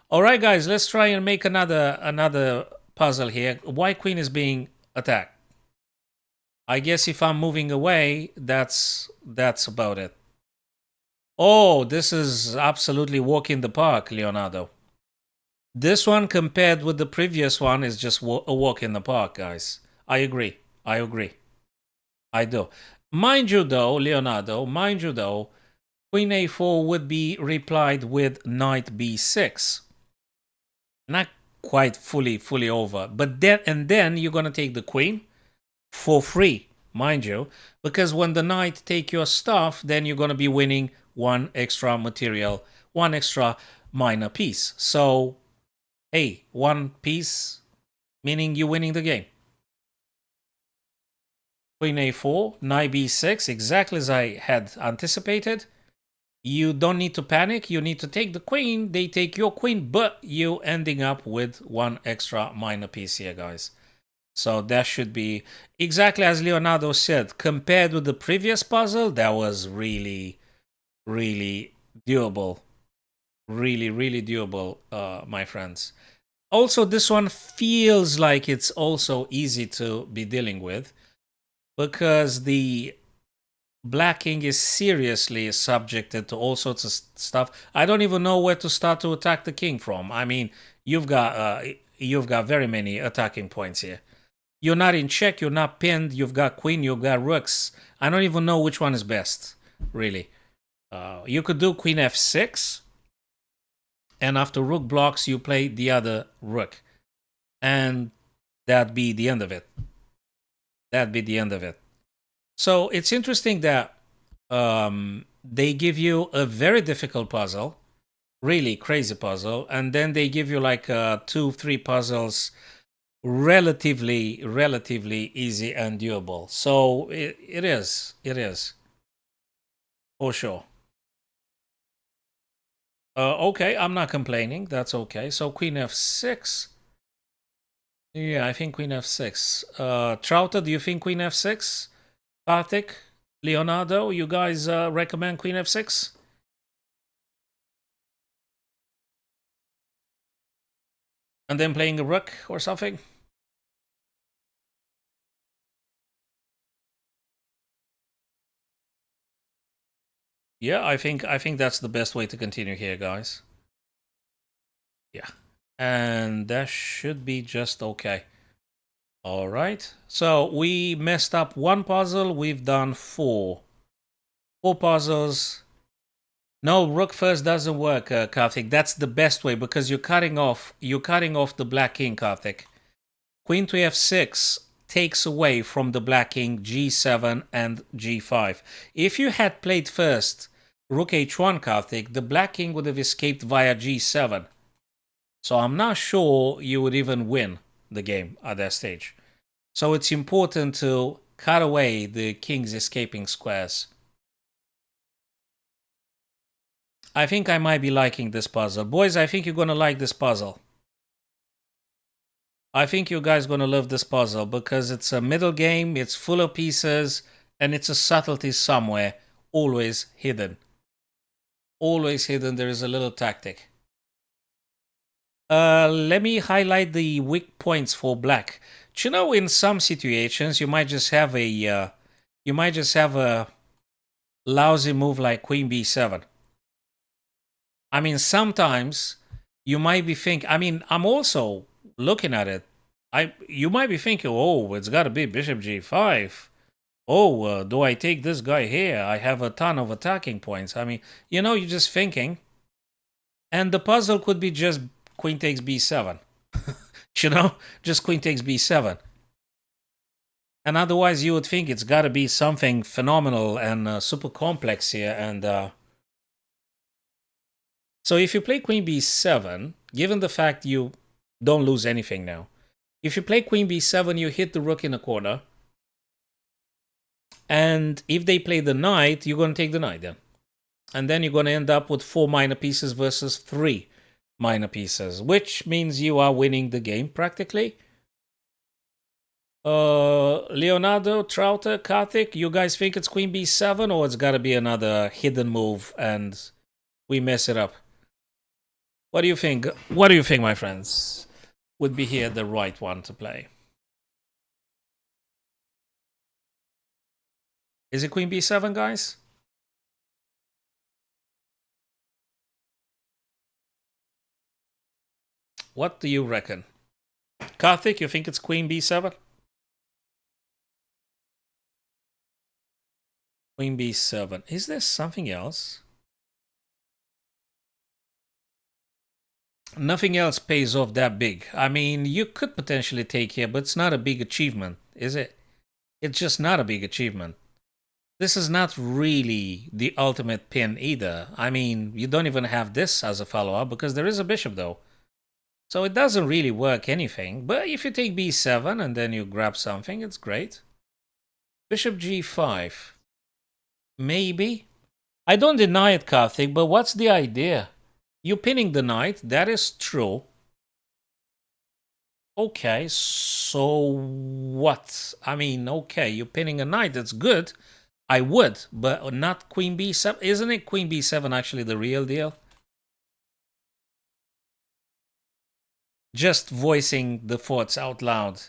All right, guys, let's try and make another puzzle here. White queen is being attacked. I guess if I'm moving away, that's about it. Oh, this is absolutely walk in the park, Leonardo. This one compared with the previous one is just a walk in the park, guys. I agree. I do. Mind you though, Leonardo, queen a4 would be replied with knight b6. Not quite fully over, but then you're going to take the queen for free, mind you, because when the knight take your stuff, then you're going to be winning one extra material, one extra minor piece. So, hey, one piece, meaning you're winning the game. Queen a4, knight b6, exactly as I had anticipated. You don't need to panic. You need to take the queen. They take your queen, but you ending up with one extra minor piece here, guys. So that should be exactly as Leonardo said. Compared with the previous puzzle, that was really, really doable. Really, really doable, my friends. Also, this one feels like it's also easy to be dealing with because the Black King is seriously subjected to all sorts of stuff. I don't even know where to start to attack the king from. I mean, you've got very many attacking points here. You're not in check, you're not pinned, you've got queen, you've got rooks. I don't even know which one is best. really. You could do queen f6, and after rook blocks, you play the other rook. And that'd be the end of it. That'd be the end of it. So it's interesting that they give you a very difficult puzzle, really crazy puzzle, and then they give you like 2-3 puzzles relatively easy and doable. So it is for sure. Okay, I'm not complaining. That's okay. So queen f6. Yeah, I think queen f6. Trouter, do you think queen f6? Karthik, Leonardo, you guys recommend queen f6? And then playing a rook or something? Yeah, I think that's the best way to continue here, guys. Yeah. And that should be just okay. All right. So we messed up one puzzle. We've done 4. 4 puzzles. No, rook first doesn't work, Karthik. That's the best way because you're cutting off the black king, Karthik. Queen to f6 takes away from the black king g7 and g5. If you had played first rook h1, Karthik, the black king would have escaped via g7. So I'm not sure you would even win the game at that stage. So it's important to cut away the king's escaping squares. I think I might be liking this puzzle. Boys, I think you're going to like this puzzle. I think you guys going to love this puzzle because it's a middle game, it's full of pieces, and it's a subtlety somewhere, always hidden. Always hidden, there is a little tactic. Let me highlight the weak points for black. Do you know, in some situations, you might just have a lousy move like queen b7. I mean, sometimes you might be thinking. I mean, I'm also looking at it. You might be thinking, oh, it's got to be bishop g5. Oh, do I take this guy here? I have a ton of attacking points. I mean, you're just thinking. And the puzzle could be just queen takes b7. Just queen takes b7. And otherwise, you would think it's got to be something phenomenal and super complex here. And so if you play queen b7, given the fact you don't lose anything now, if you play queen b7, you hit the rook in a corner. And if they play the knight, you're going to take the knight then. And then you're going to end up with 4 minor pieces versus 3 minor pieces, which means you are winning the game practically. Leonardo, Trouter, Karthik, you guys think it's queen b7 or it's got to be another hidden move and we mess it up? What do you think? What do you think, my friends? Would be here the right one to play? Is it queen b7, guys? What do you reckon? Karthik, you think it's queen b7? Queen b7. Is there something else? Nothing else pays off that big. I mean, you could potentially take here, but it's not a big achievement, is it? It's just not a big achievement. This is not really the ultimate pin either. I mean, you don't even have this as a follow-up because there is a bishop though. So it doesn't really work anything. But if you take b7 and then you grab something, it's great. Bishop g5. Maybe. I don't deny it, Karthik, but what's the idea? You're pinning the knight, that is true. Okay, so what? I mean, okay, you're pinning a knight, that's good. I would, but not queen b7. Isn't it queen b7 actually the real deal? Just voicing the thoughts out loud.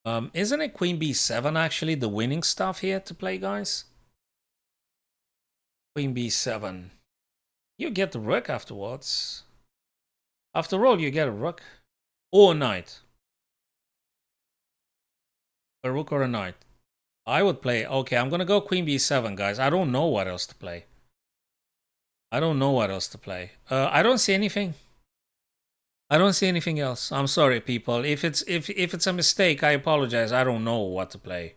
Isn't it queen b7 actually the winning stuff here to play, guys? Queen b7. You get the rook afterwards. After all, you get a rook or a knight. A rook or a knight. I would play. Okay, I'm gonna go queen b7, guys. I don't know what else to play. I don't know what else to play. I don't see anything. I don't see anything else. I'm sorry, people. If it's a mistake, I apologize. I don't know what to play.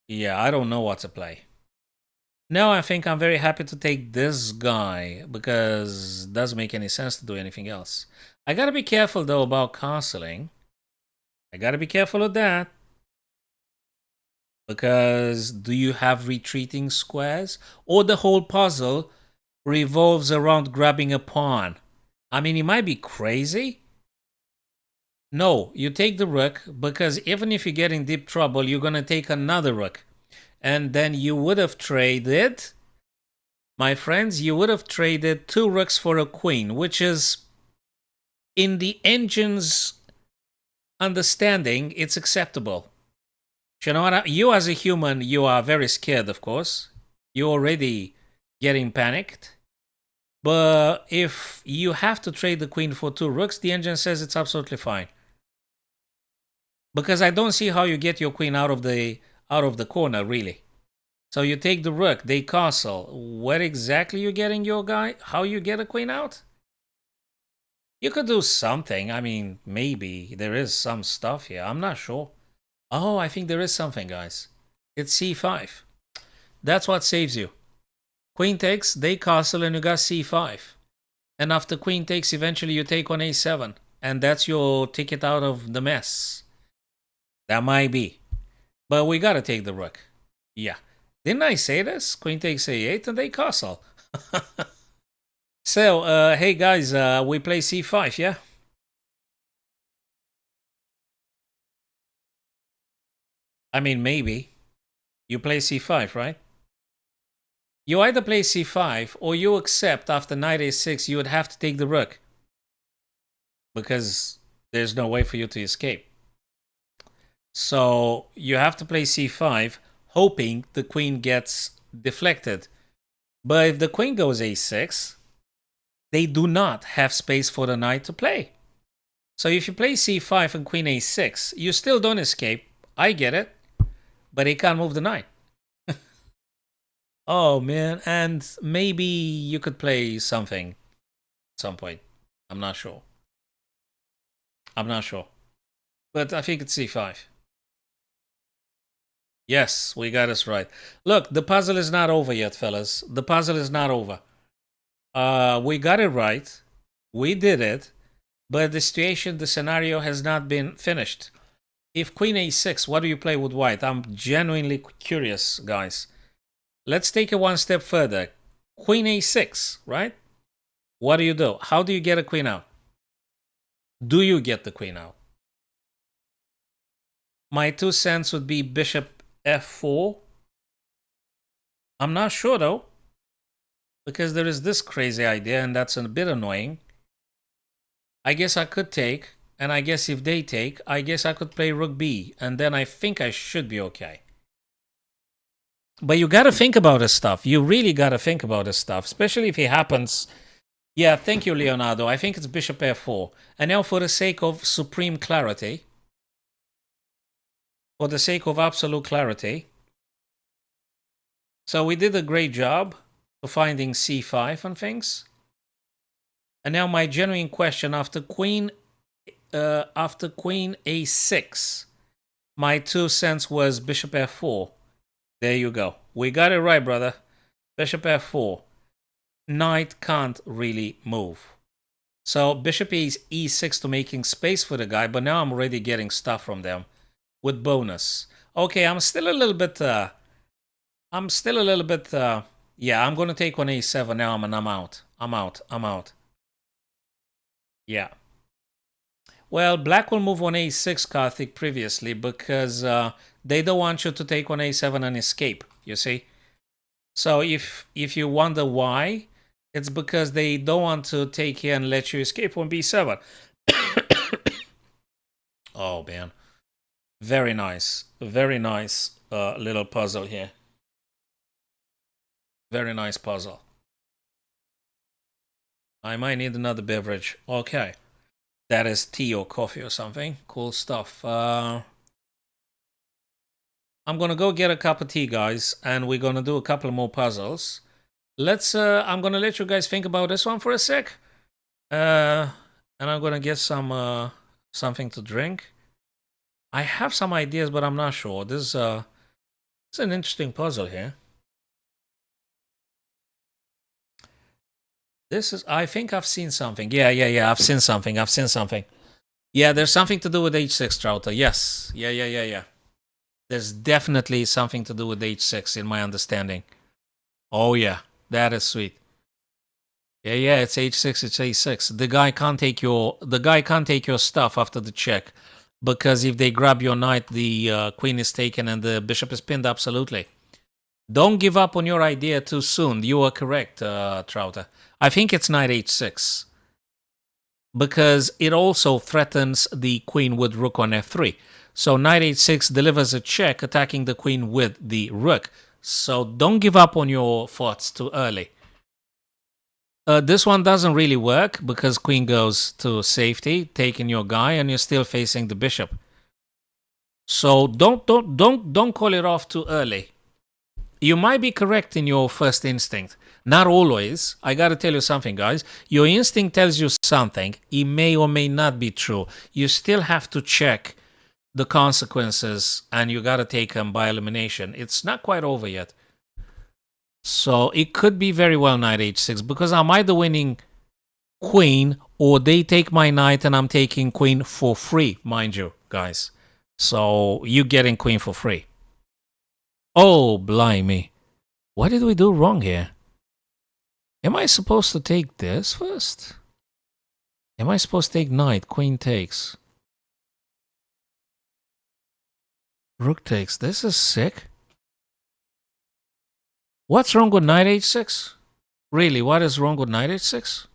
Yeah, I don't know what to play. Now I think I'm very happy to take this guy because it doesn't make any sense to do anything else. I gotta be careful though about castling. I gotta be careful of that. Because do you have retreating squares? Or the whole puzzle revolves around grabbing a pawn? I mean, it might be crazy. No, you take the rook because even if you get in deep trouble, you're going to take another rook. And then you would have traded, my friends, you would have traded 2 rooks for a queen, which is, in the engine's understanding, it's acceptable. You know what? You as a human, you are very scared, of course. You're already getting panicked. But if you have to trade the queen for 2 rooks, the engine says it's absolutely fine. Because I don't see how you get your queen out of the corner, really. So you take the rook, they castle. Where exactly you getting your guy? How you get a queen out? You could do something. I mean, maybe there is some stuff here. I'm not sure. Oh, I think there is something, guys. It's c5. That's what saves you. Queen takes, they castle, and you got c5. And after queen takes, eventually you take on a7. And that's your ticket out of the mess. That might be. But we gotta take the rook. Yeah. Didn't I say this? Queen takes a8 and they castle. So, hey guys, we play c5, yeah? I mean, maybe. You play c5, right? You either play c5 or you accept after knight a6 you would have to take the rook. Because there's no way for you to escape. So you have to play c5, hoping the queen gets deflected. But if the queen goes a6, they do not have space for the knight to play. So if you play c5 and queen a6, you still don't escape. I get it. But he can't move the knight. Oh, man. And maybe you could play something at some point. I'm not sure. I'm not sure. But I think it's c5. Yes, we got us right. Look, the puzzle is not over yet, fellas. The puzzle is not over. We got it right. We did it. But the situation, the scenario has not been finished. If queen a6, what do you play with white? I'm genuinely curious, guys. Let's take it one step further. Queen a6, right? What do you do? How do you get a queen out? Do you get the queen out? My 2 cents would be bishop f4. I'm not sure though, because there is this crazy idea and that's a bit annoying. I guess I could take, and I guess if they take, I guess I could play rook b, and then I think I should be okay. But you gotta think about this stuff. You really gotta think about this stuff, especially if it happens. Yeah, thank you, Leonardo. I think it's bishop f4. And now for the sake of supreme clarity, for the sake of absolute clarity, so we did a great job of finding c5 and things. And now my genuine question after queen a6, my 2 cents was bishop f4. There you go. We got it right, brother. Bishop f4. Knight can't really move. So bishop is e6 to making space for the guy, but now I'm already getting stuff from them with bonus. Okay, I'm still a little bit yeah, I'm gonna take on a7 now, and I'm out. I'm out. Yeah. Well, black will move on a6, Karthik, previously, because they don't want you to take on a7 and escape, you see? So if you wonder why, it's because they don't want to take here and let you escape on b7. Oh, man. Very nice. Very nice little puzzle here. Very nice puzzle. I might need another beverage. Okay. That is tea or coffee or something. Cool stuff. I'm gonna go get a cup of tea, guys, and we're gonna do a couple more puzzles. I'm gonna let you guys think about this one for a sec. Uh, and I'm gonna get something to drink. I have some ideas, but I'm not sure. It's an interesting puzzle here. I think I've seen something. Yeah. I've seen something. Yeah, there's something to do with H6, Trouter. Yes. Yeah. There's definitely something to do with H6 in my understanding. Oh, yeah. That is sweet. Yeah, it's H6, it's A6. The guy can't take your stuff after the check. Because if they grab your knight, the queen is taken and the bishop is pinned. Absolutely. Don't give up on your idea too soon. You are correct, Trouter. I think it's knight H6. Because it also threatens the queen with rook on F3. So knight H6 delivers a check, attacking the queen with the rook. So don't give up on your thoughts too early. This one doesn't really work because queen goes to safety, taking your guy, and you're still facing the bishop. So don't call it off too early. You might be correct in your first instinct. Not always. I gotta tell you something, guys. Your instinct tells you something. It may or may not be true. You still have to check the consequences and you gotta take them by elimination. It's not quite over yet. So it could be very well knight h6 because I'm either winning queen or they take my knight and I'm taking queen for free, mind you, guys. So you getting queen for free. Oh, blimey. What did we do wrong here? Am I supposed to take this first? Am I supposed to take knight? Queen takes. Rook takes. This is sick. What's wrong with knight h6? Really, what is wrong with knight h6?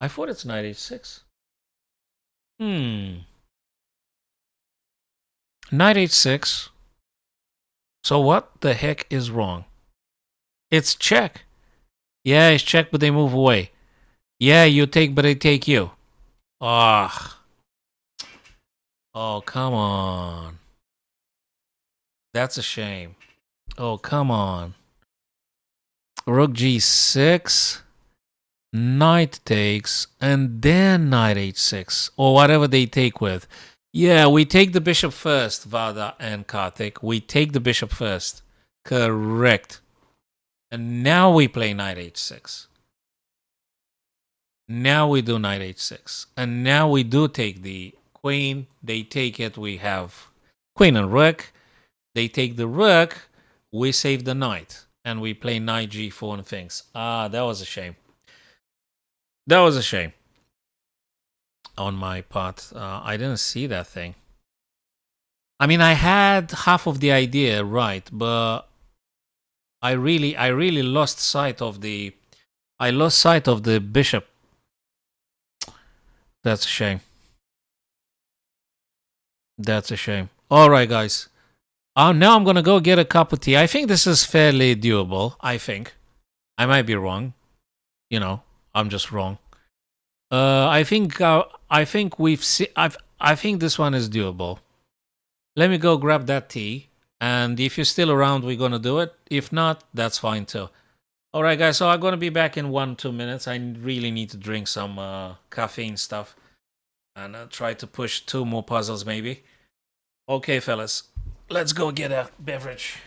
I thought it's knight h6. Knight h6. So what the heck is wrong? It's check. Yeah, it's check, but they move away. Yeah, you take, but they take you. Ah. Oh, come on. That's a shame. Oh, come on. Rook g6. Knight takes, and then knight h6. Or whatever they take with. Yeah, we take the bishop first, Vada and Karthik. We take the bishop first. Correct. And now we play knight h6. Now we do knight h6. And now we do take the queen. They take it. We have queen and rook. They take the rook. We save the knight. And we play knight g4 and things. Ah, that was a shame. That was a shame. On my part. I didn't see that thing. I mean, I had half of the idea right, but I really lost sight of the bishop. That's a shame. That's a shame. All right, guys. Now I'm gonna go get a cup of tea. I think this is fairly doable. I think I might be wrong. You know, I'm just wrong. I think we've seen. I think this one is doable. Let me go grab that tea, and if you're still around, we're gonna do it. If not, that's fine too. All right, guys. So I'm gonna be back in 1-2 minutes. I really need to drink some caffeine stuff, and try to push 2 more puzzles maybe. Okay, fellas, let's go get a beverage.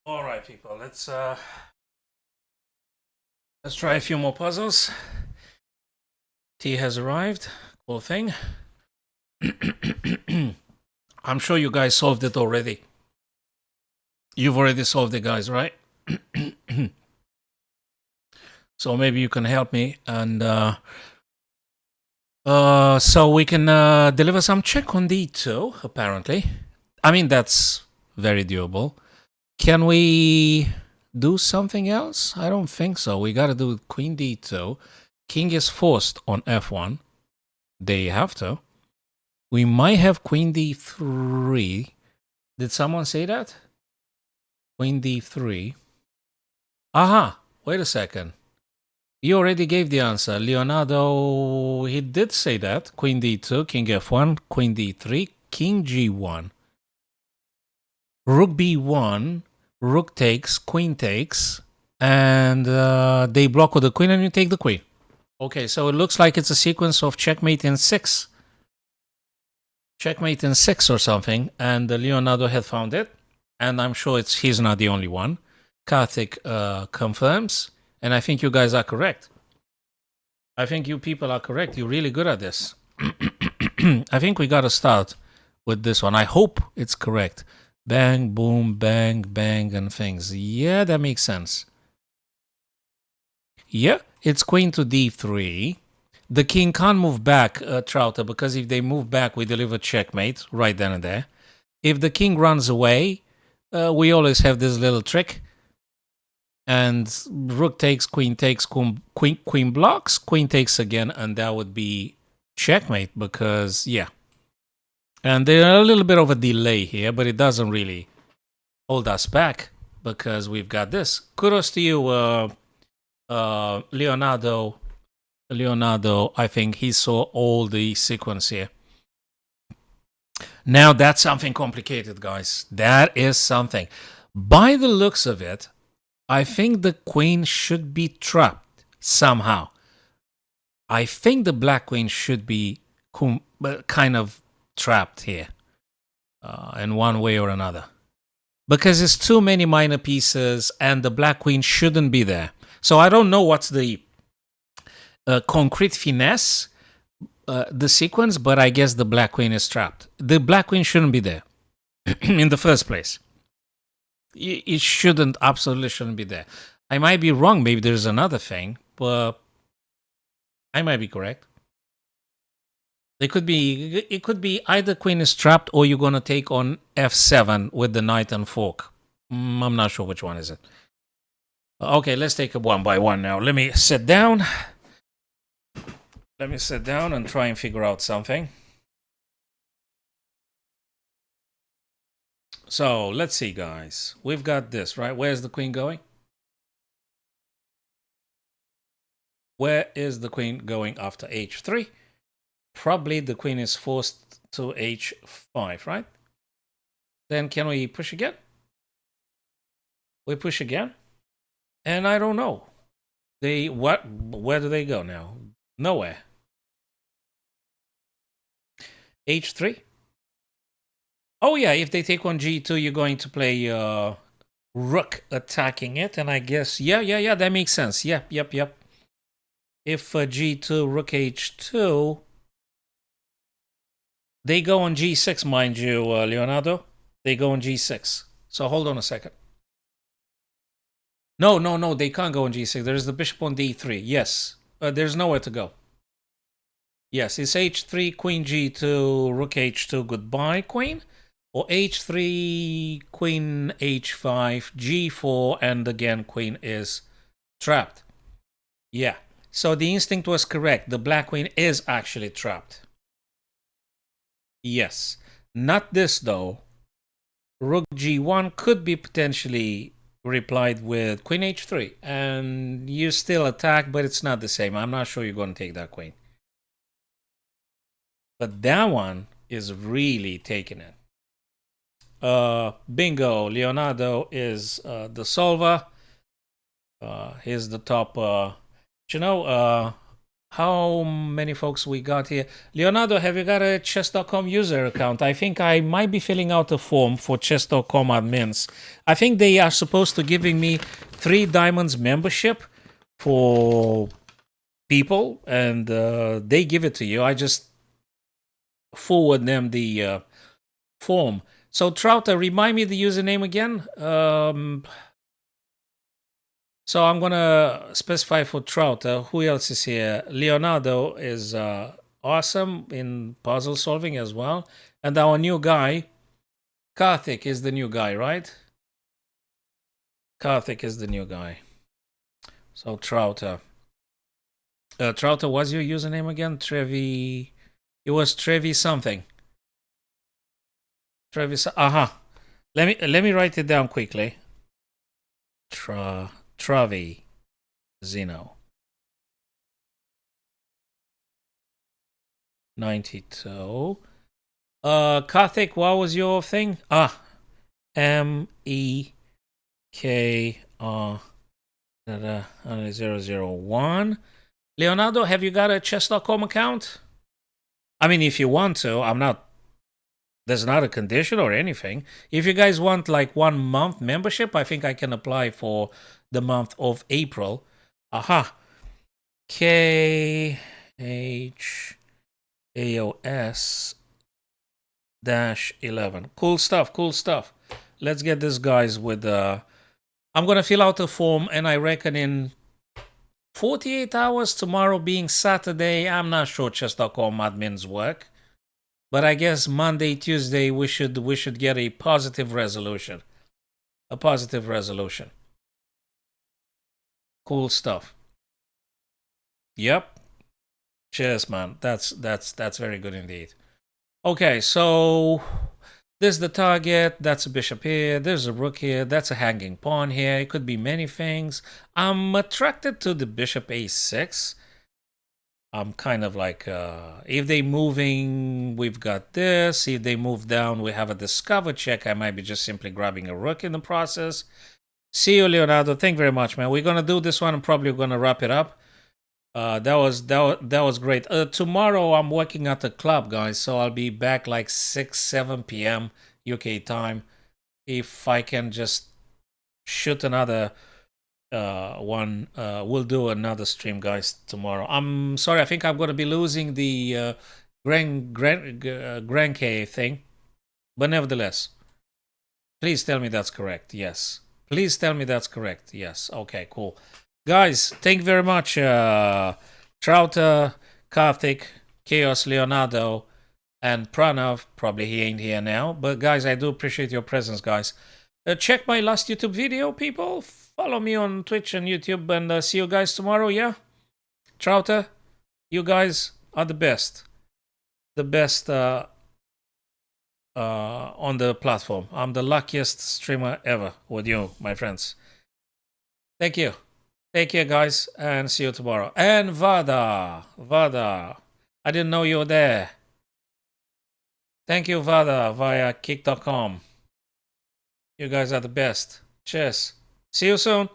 All right, people. Let's try a few more puzzles. Tea has arrived. Cool thing. I'm sure you guys solved it already. You've already solved it, guys, right? So maybe you can help me, and so we can deliver some check on D2. Apparently, I mean that's very doable. Can we do something else? I don't think so. We got to do Queen D2. King is forced on F1. They have to. We might have Queen D3. Did someone say that? Queen D3. Aha! Wait a second. You already gave the answer. Leonardo, he did say that. Queen D2, King F1, Queen D3, King G1. Rook B1, Rook takes, Queen takes, and they block with the Queen and you take the Queen. Okay, so it looks like it's a sequence of checkmate in 6. Checkmate in 6 or something, and Leonardo had found it, and I'm sure he's not the only one. Karthik confirms, and I think you guys are correct. I think you people are correct. You're really good at this. I think we got to start with this one. I hope it's correct. Bang, boom, bang, bang, and things. Yeah, that makes sense. Yeah, it's Queen to D3. The king can't move back, Trouter, because if they move back, we deliver checkmate right then and there. If the king runs away, we always have this little trick. And rook takes, queen blocks, queen takes again, and that would be checkmate because, yeah. And there's a little bit of a delay here, but it doesn't really hold us back because we've got this. Kudos to you, Leonardo. Leonardo, I think he saw all the sequence here. Now that's something complicated, guys. That is something. By the looks of it, I think the queen should be trapped somehow. I think the black queen should be kind of trapped here in one way or another. Because it's too many minor pieces and the black queen shouldn't be there. So I don't know what's the concrete finesse, the sequence, but I guess the black queen is trapped. The black queen shouldn't be there in the first place. It shouldn't, absolutely shouldn't be there. I might be wrong. Maybe there's another thing, but I might be correct. It could be either queen is trapped or you're going to take on F7 with the knight and fork. I'm not sure which one is it. Okay, let's take it one by one now. Let me sit down. Let me sit down and try and figure out something. So let's see, guys. We've got this, right? Where's the queen going? Where is the queen going after h3? Probably the queen is forced to h5, right? Then can we push again? We push again? And I don't know. Where do they go now? Nowhere. h3? Oh yeah, if they take on g2, you're going to play rook attacking it, and I guess yeah, that makes sense. Yep. If g2, rook h2, they go on g6, mind you, Leonardo. They go on g6. So hold on a second. No, they can't go on g6. There's the bishop on d3. Yes, there's nowhere to go. Yes, it's h3, queen g2, rook h2, goodbye, queen. Or h3, queen h5, g4, and again, queen is trapped. Yeah, so the instinct was correct. The black queen is actually trapped. Yes, not this though. Rook g1 could be potentially replied with queen h3, and you still attack, but it's not the same. I'm not sure you're going to take that queen. But that one is really taking it. Bingo, Leonardo is the solver. He's the top. how many folks we got here? Leonardo, have you got a chess.com user account? I think I might be filling out a form for chess.com admins. I think they are supposed to giving me 3 diamonds membership for people, and they give it to you. I just forward them the form. So Trouter, remind me the username again. So I'm gonna specify for Trouter. Who else is here? Leonardo is awesome in puzzle solving as well, and our new guy, Karthik, is the new guy, right? Karthik is the new guy. So Trouter. Trouter, what's your username again? Trevi. It was Trevi something. Trevi. Aha. Let me write it down quickly. Travi Zeno 92. Karthik, what was your thing? MEKR001. Leonardo, have you got a chess.com account? I mean, if you want to, I'm not. There's not a condition or anything. If you guys want like 1 month membership, I think I can apply for the month of April. Aha. KHAOS-11. Cool stuff, cool stuff. Let's get these guys with I'm gonna fill out a form, and I reckon in 48 hours, tomorrow being Saturday, I'm not sure chess.com admins work. But I guess Monday, Tuesday, we should get a positive resolution. A positive resolution. Cool stuff. Yep. Cheers, man. That's very good indeed. Okay, so there's the target. That's a bishop here. There's a rook here. That's a hanging pawn here. It could be many things. I'm attracted to the bishop a6. I'm kind of like, if they moving, we've got this. If they move down, we have a discover check. I might be just simply grabbing a rook in the process. See you, Leonardo. Thank you very much, man. We're gonna do this one. I'm probably gonna wrap it up. That was great. Tomorrow I'm working at the club, guys, so I'll be back like 6-7 p.m. UK time. If I can just shoot another one, we'll do another stream, guys, tomorrow. I'm sorry, I think I'm going to be losing the Grand K thing, but nevertheless, please tell me that's correct. Yes, please tell me that's correct. Yes. Okay, cool, guys. Thank you very much, Trouter, Karthik, Chaos, Leonardo, and Pranav. Probably he ain't here now, but guys, I do appreciate your presence, guys. Check my last YouTube video, people. Follow me on Twitch and YouTube, and see you guys tomorrow, yeah? Trouter, you guys are the best. The best on the platform. I'm the luckiest streamer ever with you, my friends. Thank you. Take care, guys, and see you tomorrow. And Vada, I didn't know you were there. Thank you, Vada, via kick.com. You guys are the best. Cheers. See you soon.